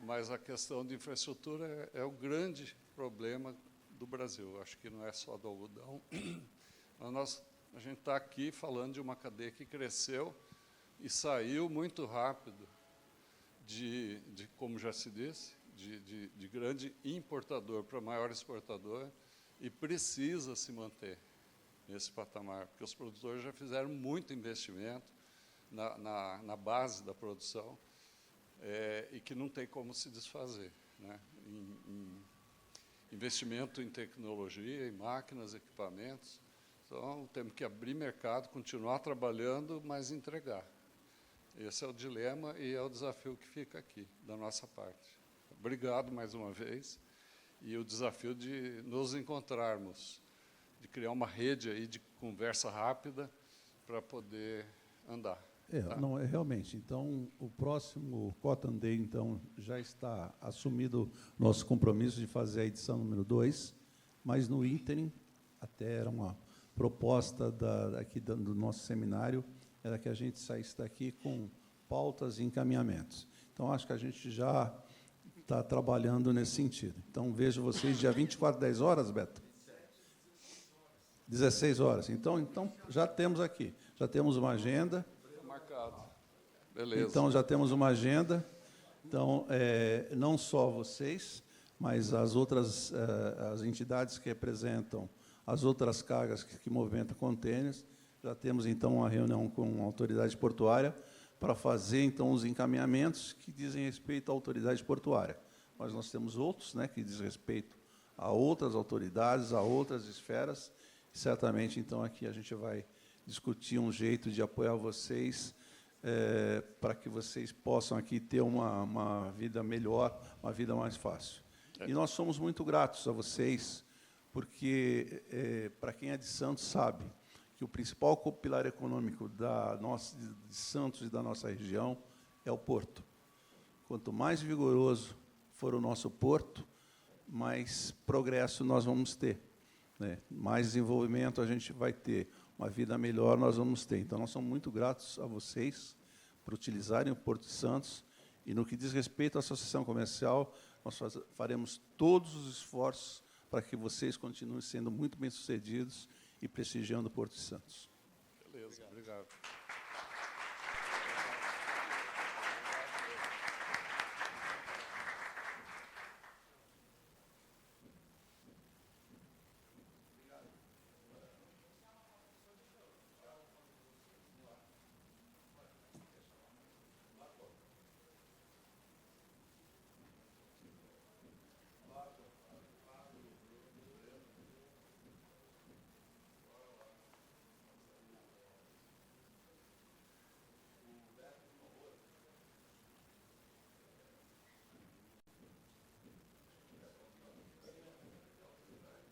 mas a questão de infraestrutura é o grande problema do Brasil. Acho que não é só do algodão. Mas a gente está aqui falando de uma cadeia que cresceu e saiu muito rápido como já se disse, de grande importador para maior exportador e precisa se manter nesse patamar, porque os produtores já fizeram muito investimento na base da produção e que não tem como se desfazer, né? Investimento em tecnologia, em máquinas, equipamentos. Então, temos que abrir mercado, continuar trabalhando, mas entregar. Esse é o dilema e é o desafio que fica aqui, da nossa parte. Obrigado mais uma vez. E o desafio de nos encontrarmos, de criar uma rede aí de conversa rápida para poder andar. Tá? Não, realmente. Então, o próximo Cotton Day, então, já está assumido nosso compromisso de fazer a edição número 2, mas no ínterim, até era uma proposta aqui do nosso seminário, era que a gente saísse daqui com pautas e encaminhamentos. Então, acho que a gente já está trabalhando nesse sentido. Então, vejo vocês dia 24, 10 horas, Beto? 16 horas. Então, já temos aqui, já temos uma agenda. Marcado. Beleza. Então, já temos uma agenda. Então, não só vocês, mas as outras as entidades que representam as outras cargas que movimentam contêineres. Já temos, então, uma reunião com a autoridade portuária para fazer, então, os encaminhamentos que dizem respeito à autoridade portuária. Mas nós temos outros, né, que dizem respeito a outras autoridades, a outras esferas. Certamente, então, aqui a gente vai discutir um jeito de apoiar vocês para que vocês possam aqui ter uma vida melhor, uma vida mais fácil. E nós somos muito gratos a vocês, porque, para quem é de Santos, sabe que o principal pilar econômico de Santos e da nossa região é o porto. Quanto mais vigoroso for o nosso porto, mais progresso nós vamos ter, né? Mais desenvolvimento a gente vai ter, uma vida melhor nós vamos ter. Então, nós somos muito gratos a vocês por utilizarem o Porto de Santos, e, no que diz respeito à associação comercial, nós faremos todos os esforços para que vocês continuem sendo muito bem-sucedidos e prestigiando o Porto de Santos. Beleza, obrigado.